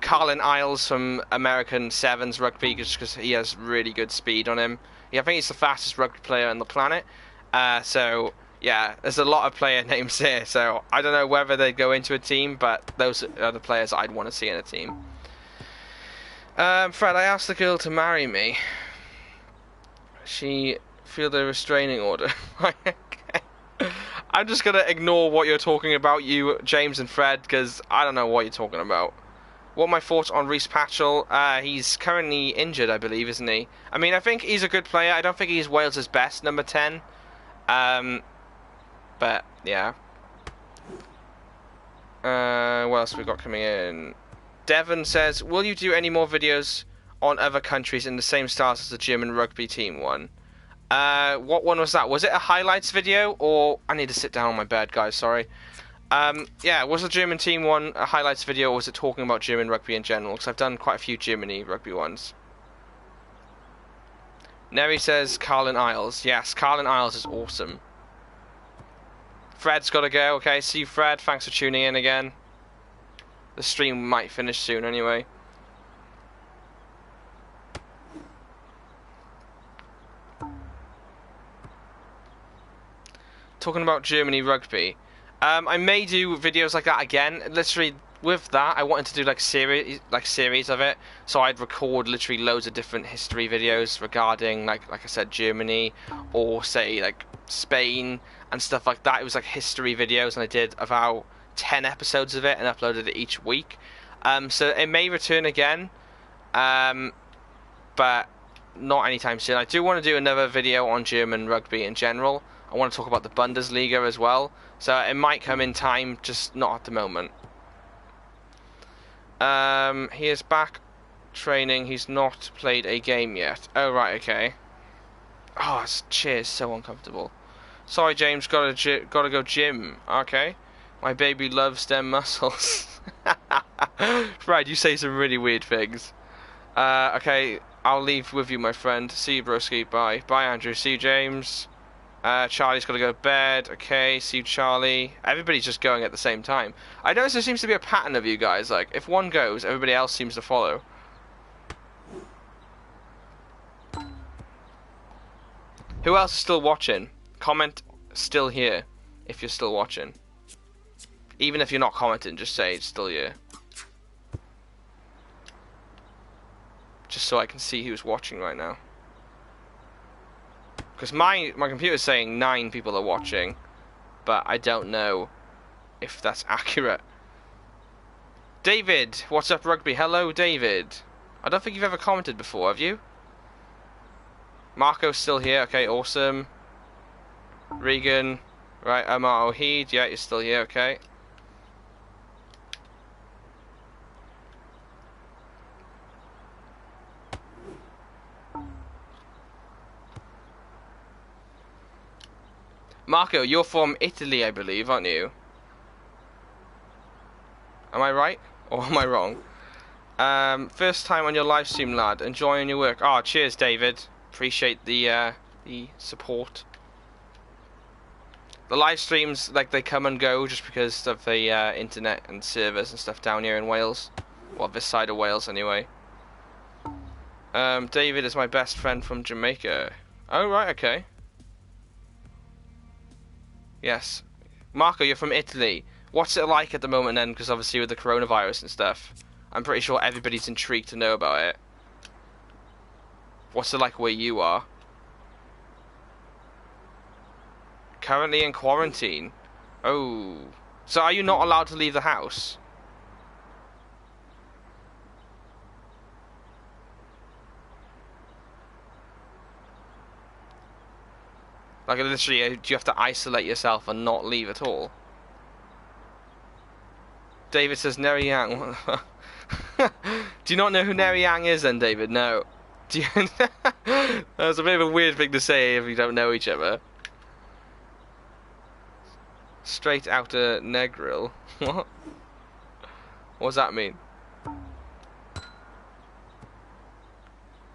Carlin Isles from American Sevens Rugby just because he has really good speed on him. Yeah, I think he's the fastest rugby player on the planet. So, yeah, there's a lot of player names here, so I don't know whether they'd go into a team, but those are the players I'd want to see in a team. Fred, I asked the girl to marry me. She feel the restraining order. Okay. I'm just going to ignore what you're talking about, you, James and Fred, because I don't know what you're talking about. What are my thoughts on Reece Patchell? He's currently injured, I believe, isn't he? I mean, I think he's a good player. I don't think he's Wales' best, number 10. But, yeah. What else we got coming in? Devon says, will you do any more videos on other countries in the same style as the German rugby team one? What one was that? Was it a highlights video? Or... I need to sit down on my bed, guys, sorry. Yeah, was the German team one a highlights video, or was it talking about German rugby in general? Because I've done quite a few Germany rugby ones. Neri says Carlin Isles. Yes, Carlin Isles is awesome. Fred's got to go. Okay, see you, Fred. Thanks for tuning in again. The stream might finish soon anyway. Talking about Germany rugby. I may do videos like that again. Literally, with that, I wanted to do like series of it. So I'd record literally loads of different history videos regarding like I said, Germany, or say like Spain and stuff like that. It was like history videos, and I did about 10 episodes of it and uploaded it each week. So it may return again, but not anytime soon. I do want to do another video on German rugby in general. I want to talk about the Bundesliga as well. So it might come in time, just not at the moment. He is back training. He's not played a game yet. Oh, right, okay. Oh, this chair is so uncomfortable. Sorry, James, gotta go gym. Okay. My baby loves them muscles. Right, you say some really weird things. Okay, I'll leave with you, my friend. See you, broski. Bye. Bye, Andrew. See you, James. Charlie's got to go to bed. Okay, see you, Charlie. Everybody's just going at the same time. I notice there seems to be a pattern of you guys. Like, if one goes, everybody else seems to follow. Who else is still watching? Comment still here if you're still watching. Even if you're not commenting, just say it's still here. Just so I can see who's watching right now. Because my computer's saying 9 people are watching, but I don't know if that's accurate. David, what's up, rugby? Hello, David. I don't think you've ever commented before, have you? Marco's still here. Okay, awesome. Regan, right? Omar Ohid, yeah, you're still here. Okay. Marco, you're from Italy, I believe, aren't you? Am I right? Or am I wrong? First time on your live stream, lad. Enjoying your work. Oh, cheers, David. Appreciate the support. The live streams, like, they come and go just because of the internet and servers and stuff down here in Wales. Well, this side of Wales, anyway. David is my best friend from Jamaica. Oh, right, okay. Yes. Marco, you're from Italy. What's it like at the moment then? Because obviously with the coronavirus and stuff, I'm pretty sure everybody's intrigued to know about it. What's it like where you are? Currently in quarantine. Oh. So are you not allowed to leave the house? Like, literally, do you have to isolate yourself and not leave at all? David says, Neri Yang. Do you not know who Neri Yang is then, David? No. Do you... That's a bit of a weird thing to say if you don't know each other. Straight outer Negril. What? What does that mean?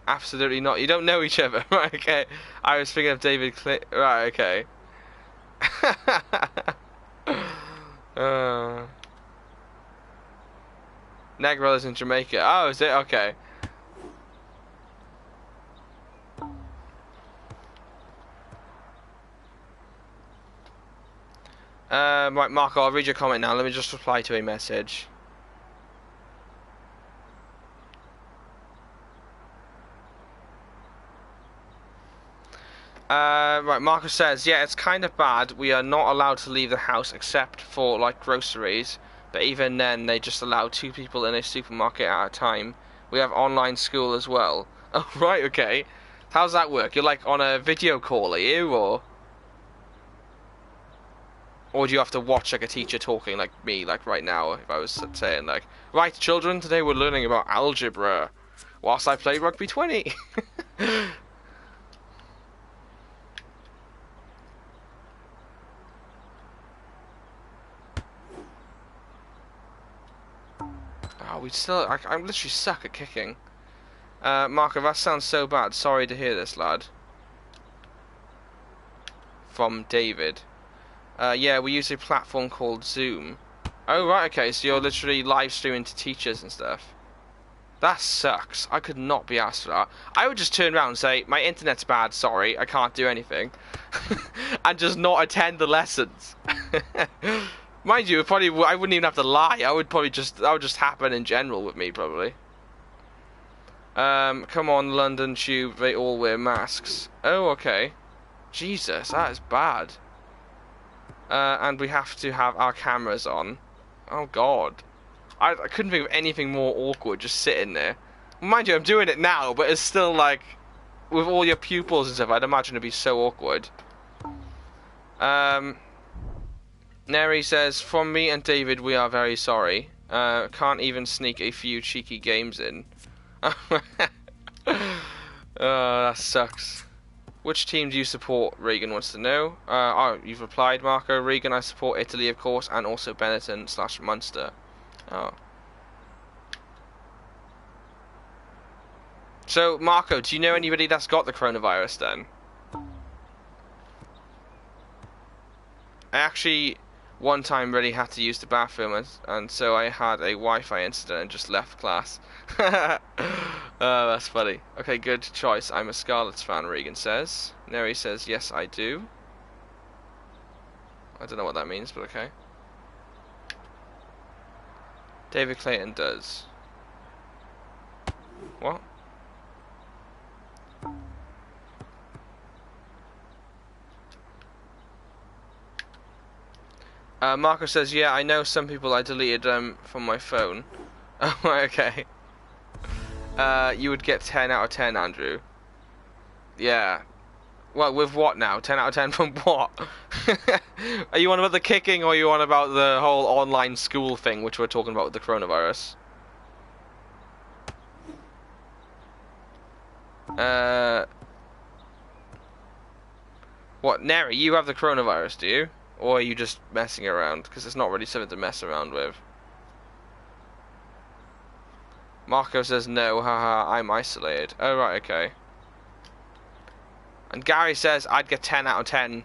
Absolutely not. You don't know each other. Right, okay. I was thinking of David Right, okay. Negril is in Jamaica. Oh, is it? Okay. Right, Marco, I'll read your comment now. Let me just reply to a message. Right, Marco says, yeah, it's kind of bad. We are not allowed to leave the house except for, like, groceries. But even then, they just allow 2 people in a supermarket at a time. We have online school as well. Oh, right, okay. How's that work? You're, like, on a video call, are you, or do you have to watch, like, a teacher talking, like me, like, right now, if I was saying, like, right, children, today we're learning about algebra, whilst I play Rugby 20. Oh, we still... I literally suck at kicking. Marco, that sounds so bad. Sorry to hear this, lad. From David. Yeah, we use a platform called Zoom. Oh, right, okay, so you're literally live streaming to teachers and stuff. That sucks. I could not be asked for that. I would just turn around and say, my internet's bad, sorry, I can't do anything. And just not attend the lessons. Mind you, I wouldn't even have to lie. That would just happen in general with me, probably. Come on, London Tube, they all wear masks. Oh, okay. Jesus, that is bad. And we have to have our cameras on. Oh, God. I couldn't think of anything more awkward, just sitting there. Mind you, I'm doing it now, but it's still, like, with all your pupils and stuff, I'd imagine it'd be so awkward. Neri says, from me and David, we are very sorry. Can't even sneak a few cheeky games in. That sucks. Which team do you support? Regan wants to know. Oh, you've replied, Marco. Regan, I support Italy, of course, and also Benetton / Munster. Oh. So, Marco, do you know anybody that's got the coronavirus then? I actually, one time, really had to use the bathroom, and so I had a Wi-Fi incident and just left class. That's funny. Okay, good choice. I'm a Scarlets fan, Regan says. Neri says, yes, I do. I don't know what that means, but okay. David Clayton does. What? Marco says, yeah, I know some people I deleted from my phone. Oh, okay. You would get 10 out of 10, Andrew. Yeah. Well, with what now? 10 out of 10 from what? Are you on about the kicking, or are you on about the whole online school thing, which we're talking about with the coronavirus? What, Neri, you have the coronavirus, do you? Or are you just messing around? Because it's not really something to mess around with. Marco says no, haha, I'm isolated. Oh, right, okay. And Gary says I'd get 10 out of 10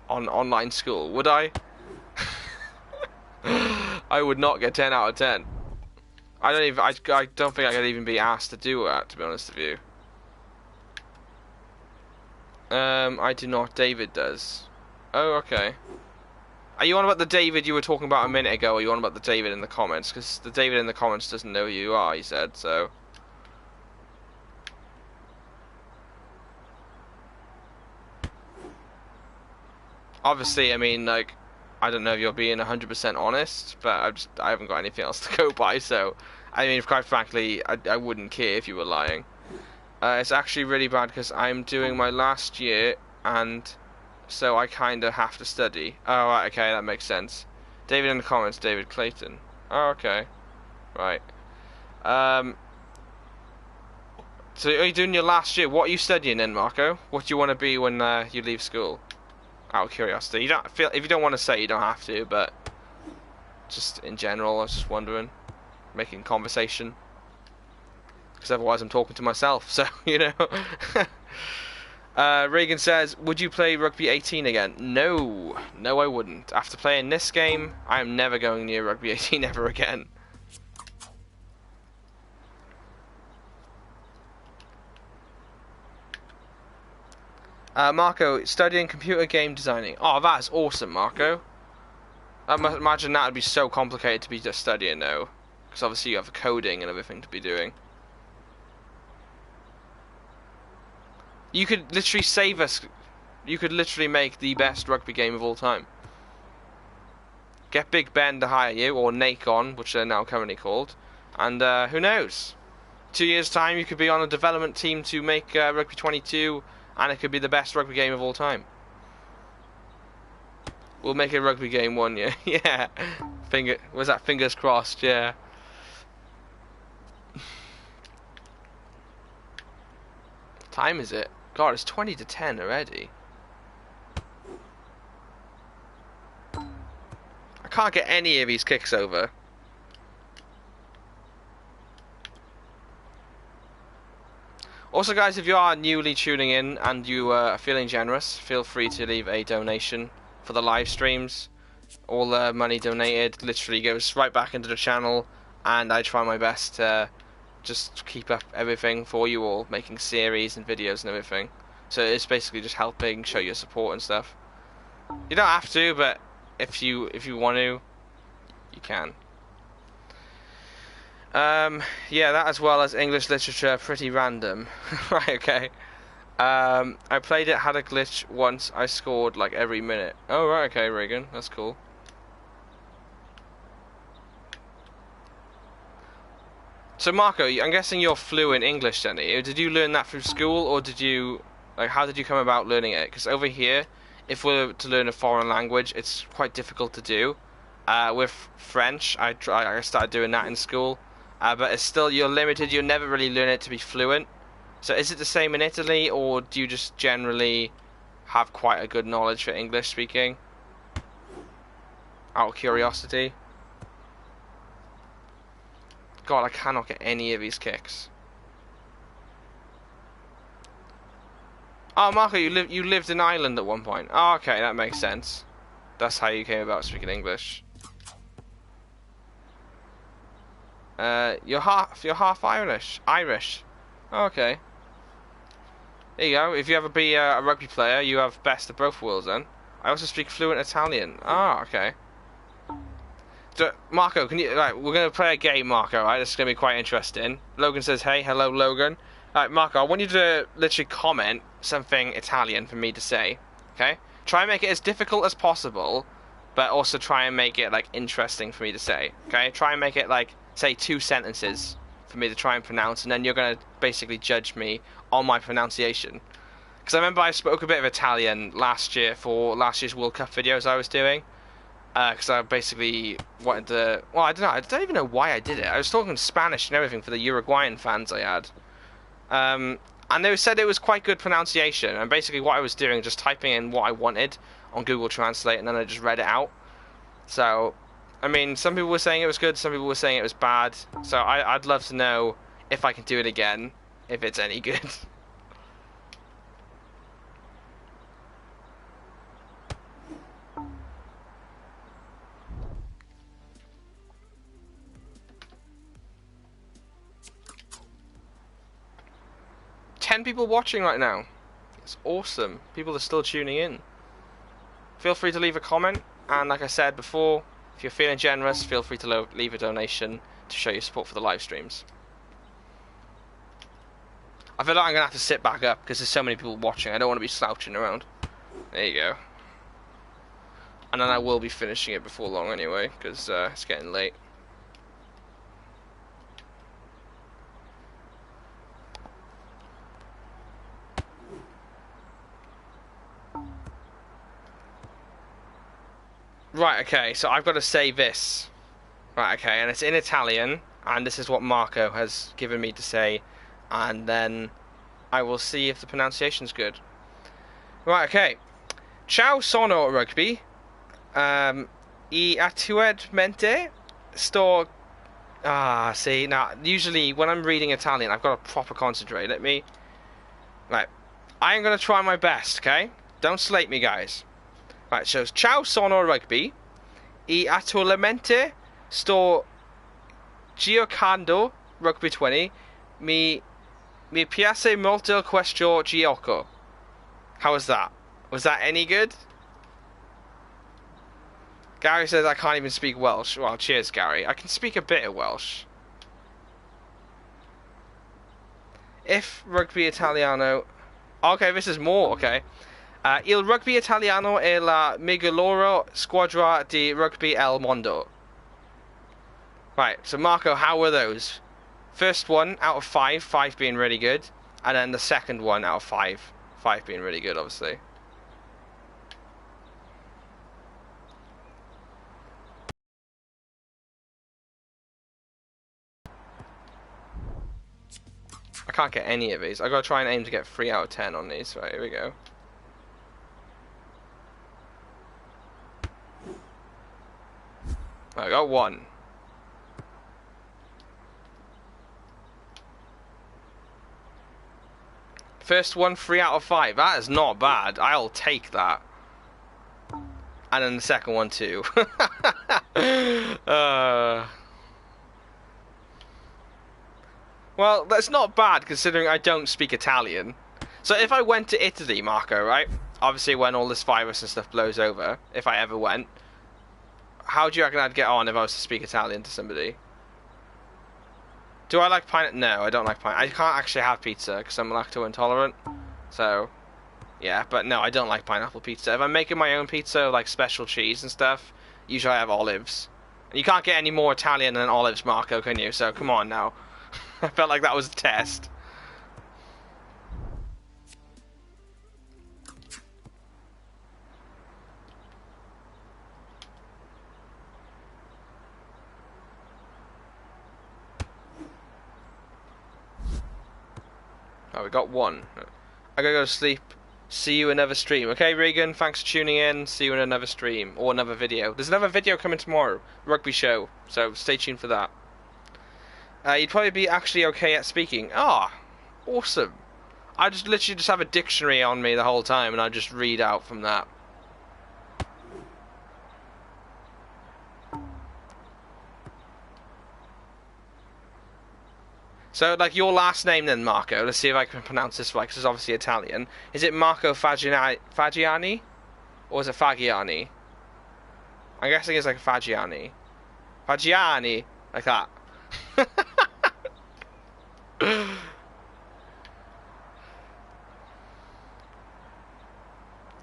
on online school. Would I? I would not get 10 out of 10. I don't think I could even be asked to do that, to be honest with you. I do not. David does. Oh, okay. Are you on about the David you were talking about a minute ago, or are you on about the David in the comments? Because the David in the comments doesn't know who you are, he said, so... Obviously, I mean, like, I don't know if you're being 100% honest, but I haven't got anything else to go by, so... I mean, quite frankly, I wouldn't care if you were lying. It's actually really bad, because I'm doing my last year, and... so I kind of have to study. Oh, right, okay, that makes sense. David in the comments, David Clayton. Oh, okay. Right. So are you doing your last year? What are you studying then, Marco? What do you want to be when you leave school? Out of curiosity. You don't feel, if you don't want to say, you don't have to, but just in general, I was just wondering. Making conversation. Because otherwise I'm talking to myself, so, you know. Reagan says, would you play Rugby 18 again? No. No, I wouldn't. After playing this game, I am never going near Rugby 18 ever again. Marco, studying computer game designing. Oh, that's awesome, Marco. I imagine that would be so complicated to be just studying, though. Because obviously you have coding and everything to be doing. You could literally save us. You could literally make the best rugby game of all time. Get Big Ben to hire you, or Nacon, which they're now currently called. And who knows? 2 years' time, you could be on a development team to make Rugby 22, and it could be the best rugby game of all time. We'll make a rugby game one year. Yeah. Was that fingers crossed? Yeah. What time is it? God, it's 20 to 10 already. I can't get any of these kicks over. Also, guys, if you are newly tuning in and you are feeling generous, feel free to leave a donation for the live streams. All the money donated literally goes right back into the channel, and I try my best to just keep up everything for you all, making series and videos and everything. So it's basically just helping show your support and stuff. You don't have to, but if you want to, you can. Yeah, that as well as English literature, pretty random. Right, okay. I played it, had a glitch once, I scored like every minute. Oh, right, okay, Reagan, that's cool. So Marco, I'm guessing you're fluent English then. Did you learn that through school, or did you, like, how did you come about learning it? Because over here, if we're to learn a foreign language, it's quite difficult to do. With French, I started doing that in school, but it's still, you're limited. You never really learn it to be fluent. So is it the same in Italy, or do you just generally have quite a good knowledge for English speaking? Out of curiosity. God, I cannot get any of these kicks. Oh, Marco, you lived in Ireland at one point. Oh, okay, that makes sense. That's how you came about speaking English. You're half Irish. Irish. Oh, okay. There you go. If you ever be a rugby player, you have best of both worlds. Then I also speak fluent Italian. Ah, okay. So, Marco, can you? Right, we're gonna play a game, Marco. Right, this is gonna be quite interesting. Logan says, "Hey, hello, Logan." Right, Marco, I want you to literally comment something Italian for me to say. Okay? Try and make it as difficult as possible, but also try and make it like interesting for me to say. Okay? Try and make it like, say, 2 sentences for me to try and pronounce, and then you're gonna basically judge me on my pronunciation. Because I remember I spoke a bit of Italian last year for last year's World Cup videos I was doing. Because I basically wanted to... Well, I don't know. I don't even know why I did it. I was talking Spanish and everything for the Uruguayan fans I had. And they said it was quite good pronunciation. And basically what I was doing, just typing in what I wanted on Google Translate, and then I just read it out. So, I mean, some people were saying it was good, some people were saying it was bad. So I'd love to know if I can do it again, if it's any good. People watching right now. It's awesome. People are still tuning in. Feel free to leave a comment, and like I said before, if you're feeling generous, feel free to leave a donation to show your support for the live streams. I feel like I'm gonna have to sit back up because there's so many people watching. I don't want to be slouching around. There you go. And then I will be finishing it before long anyway, because it's getting late. Right, okay, so I've got to say this. Right, okay, and it's in Italian, and this is what Marco has given me to say, and then I will see if the pronunciation's good. Right, okay. Ciao sono rugby. E attualmente sto... Ah, see, now, usually when I'm reading Italian, I've got to proper concentrate. Let me... Right. I am going to try my best, okay? Don't slate me, guys. Right, so ciao sono rugby. E attualmente sto giocando rugby 20. Mi piace molto questo gioco. How was that? Was that any good? Gary says I can't even speak Welsh. Well, cheers, Gary. I can speak a bit of Welsh. If rugby italiano... Okay, this is more, okay. Il rugby italiano è la migliore squadra di rugby al mondo. Right, so Marco, how were those? First one out of 5, 5 being really good. And then the second one out of 5, 5 being really good, obviously. I can't get any of these. I've got to try and aim to get 3 out of 10 on these. Right, here we go. I got 1. First one, 3 out of 5. That is not bad. I'll take that. And then the second one too. Well, that's not bad considering I don't speak Italian. So if I went to Italy, Marco, right? Obviously when all this virus and stuff blows over, if I ever went, how do you reckon I'd get on if I was to speak Italian to somebody? Do I like pineapple? No, I don't like pineapple. I can't actually have pizza because I'm lactose intolerant. So, yeah, but no, I don't like pineapple pizza. If I'm making my own pizza, like special cheese and stuff, usually I have olives. And you can't get any more Italian than olives, Marco, can you? So, come on now. I felt like that was a test. Oh, we got 1. I gotta go to sleep. See you in another stream. Okay, Regan, thanks for tuning in. See you in another stream. Or another video. There's another video coming tomorrow. Rugby show. So stay tuned for that. You'd probably be actually okay at speaking. Ah, awesome. I just literally just have a dictionary on me the whole time and I just read out from that. So, like, your last name then, Marco. Let's see if I can pronounce this right, because it's obviously Italian. Is it Marco Fagiani? Or is it Fagiani? I'm guessing it's like Fagiani. Fagiani! Like that.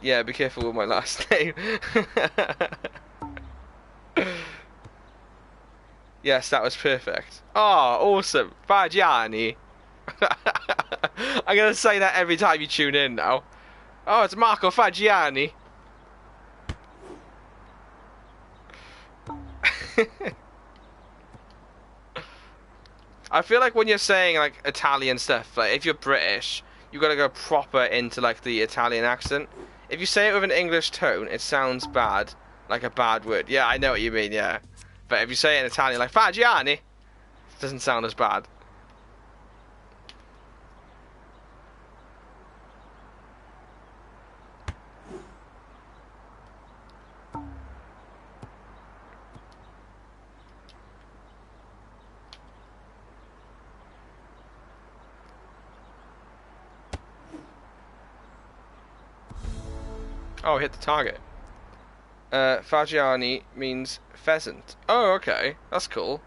Yeah, be careful with my last name. Yes, that was perfect. Oh, awesome. Fagiani. I'm going to say that every time you tune in now. Oh, it's Marco Fagiani. I feel like when you're saying, like, Italian stuff, like, if you're British, you've got to go proper into, like, the Italian accent. If you say it with an English tone, it sounds bad. Like a bad word. Yeah, I know what you mean, yeah. But if you say it in Italian, like Fagiani, it doesn't sound as bad. Oh, hit the target. Fagiani means pheasant. Oh, okay. That's cool.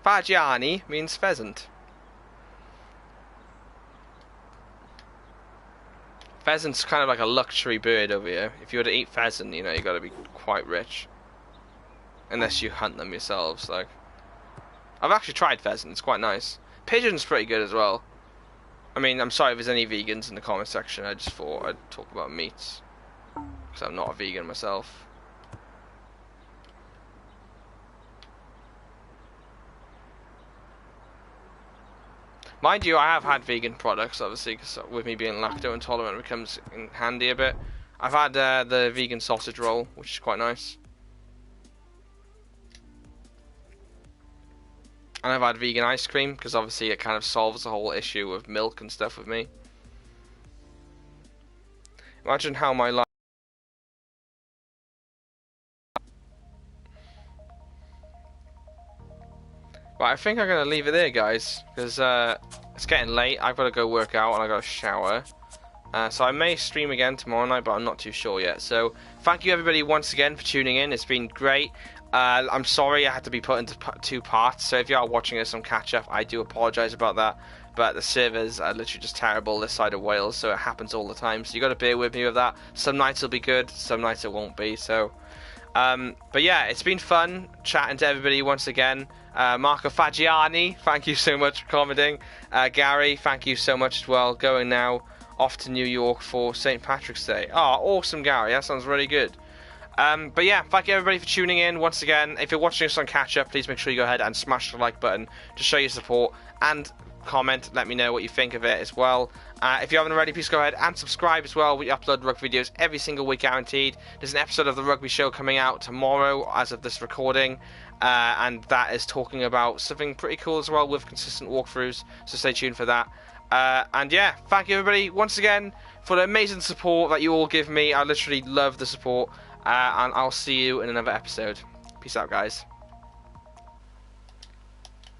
Fagiani means pheasant. Pheasant's kind of like a luxury bird over here. If you were to eat pheasant, you know, you got to be quite rich. Unless you hunt them yourselves, like. I've actually tried pheasant. It's quite nice. Pigeon's pretty good as well. I mean, I'm sorry if there's any vegans in the comment section. I just thought I'd talk about meats. Because I'm not a vegan myself. Mind you, I have had vegan products, obviously, because with me being lacto intolerant, it becomes in handy a bit. I've had the vegan sausage roll, which is quite nice. And I've had vegan ice cream, because obviously it kind of solves the whole issue of milk and stuff with me. Imagine how my life... Right, I think I'm going to leave it there, guys, because it's getting late. I've got to go work out and I've got to shower. So I may stream again tomorrow night, but I'm not too sure yet. So thank you everybody once again for tuning in. It's been great. I'm sorry I had to be put into two parts, so if you are watching this on catch up, I do apologise about that. But the servers are literally just terrible this side of Wales, so it happens all the time. So you got to bear with me with that. Some nights will be good, some nights it won't be. So, but yeah, it's been fun chatting to everybody once again. Marco Fagiani, thank you so much for commenting. Gary, thank you so much as well. Going now off to New York for St. Patrick's Day. Oh, awesome, Gary. That sounds really good. But yeah, thank you everybody for tuning in once again. If you're watching us on catch up, please make sure you go ahead and smash the like button to show your support, and comment, let me know what you think of it as well. If you haven't already, please go ahead and subscribe as well. We upload rugby videos every single week, guaranteed. There's an episode of the Rugby Show coming out tomorrow as of this recording, and that is talking about something pretty cool as well with consistent walkthroughs, so stay tuned for that. And yeah, thank you everybody once again for the amazing support that you all give me. I literally love the support. And I'll see you in another episode. Peace out, guys.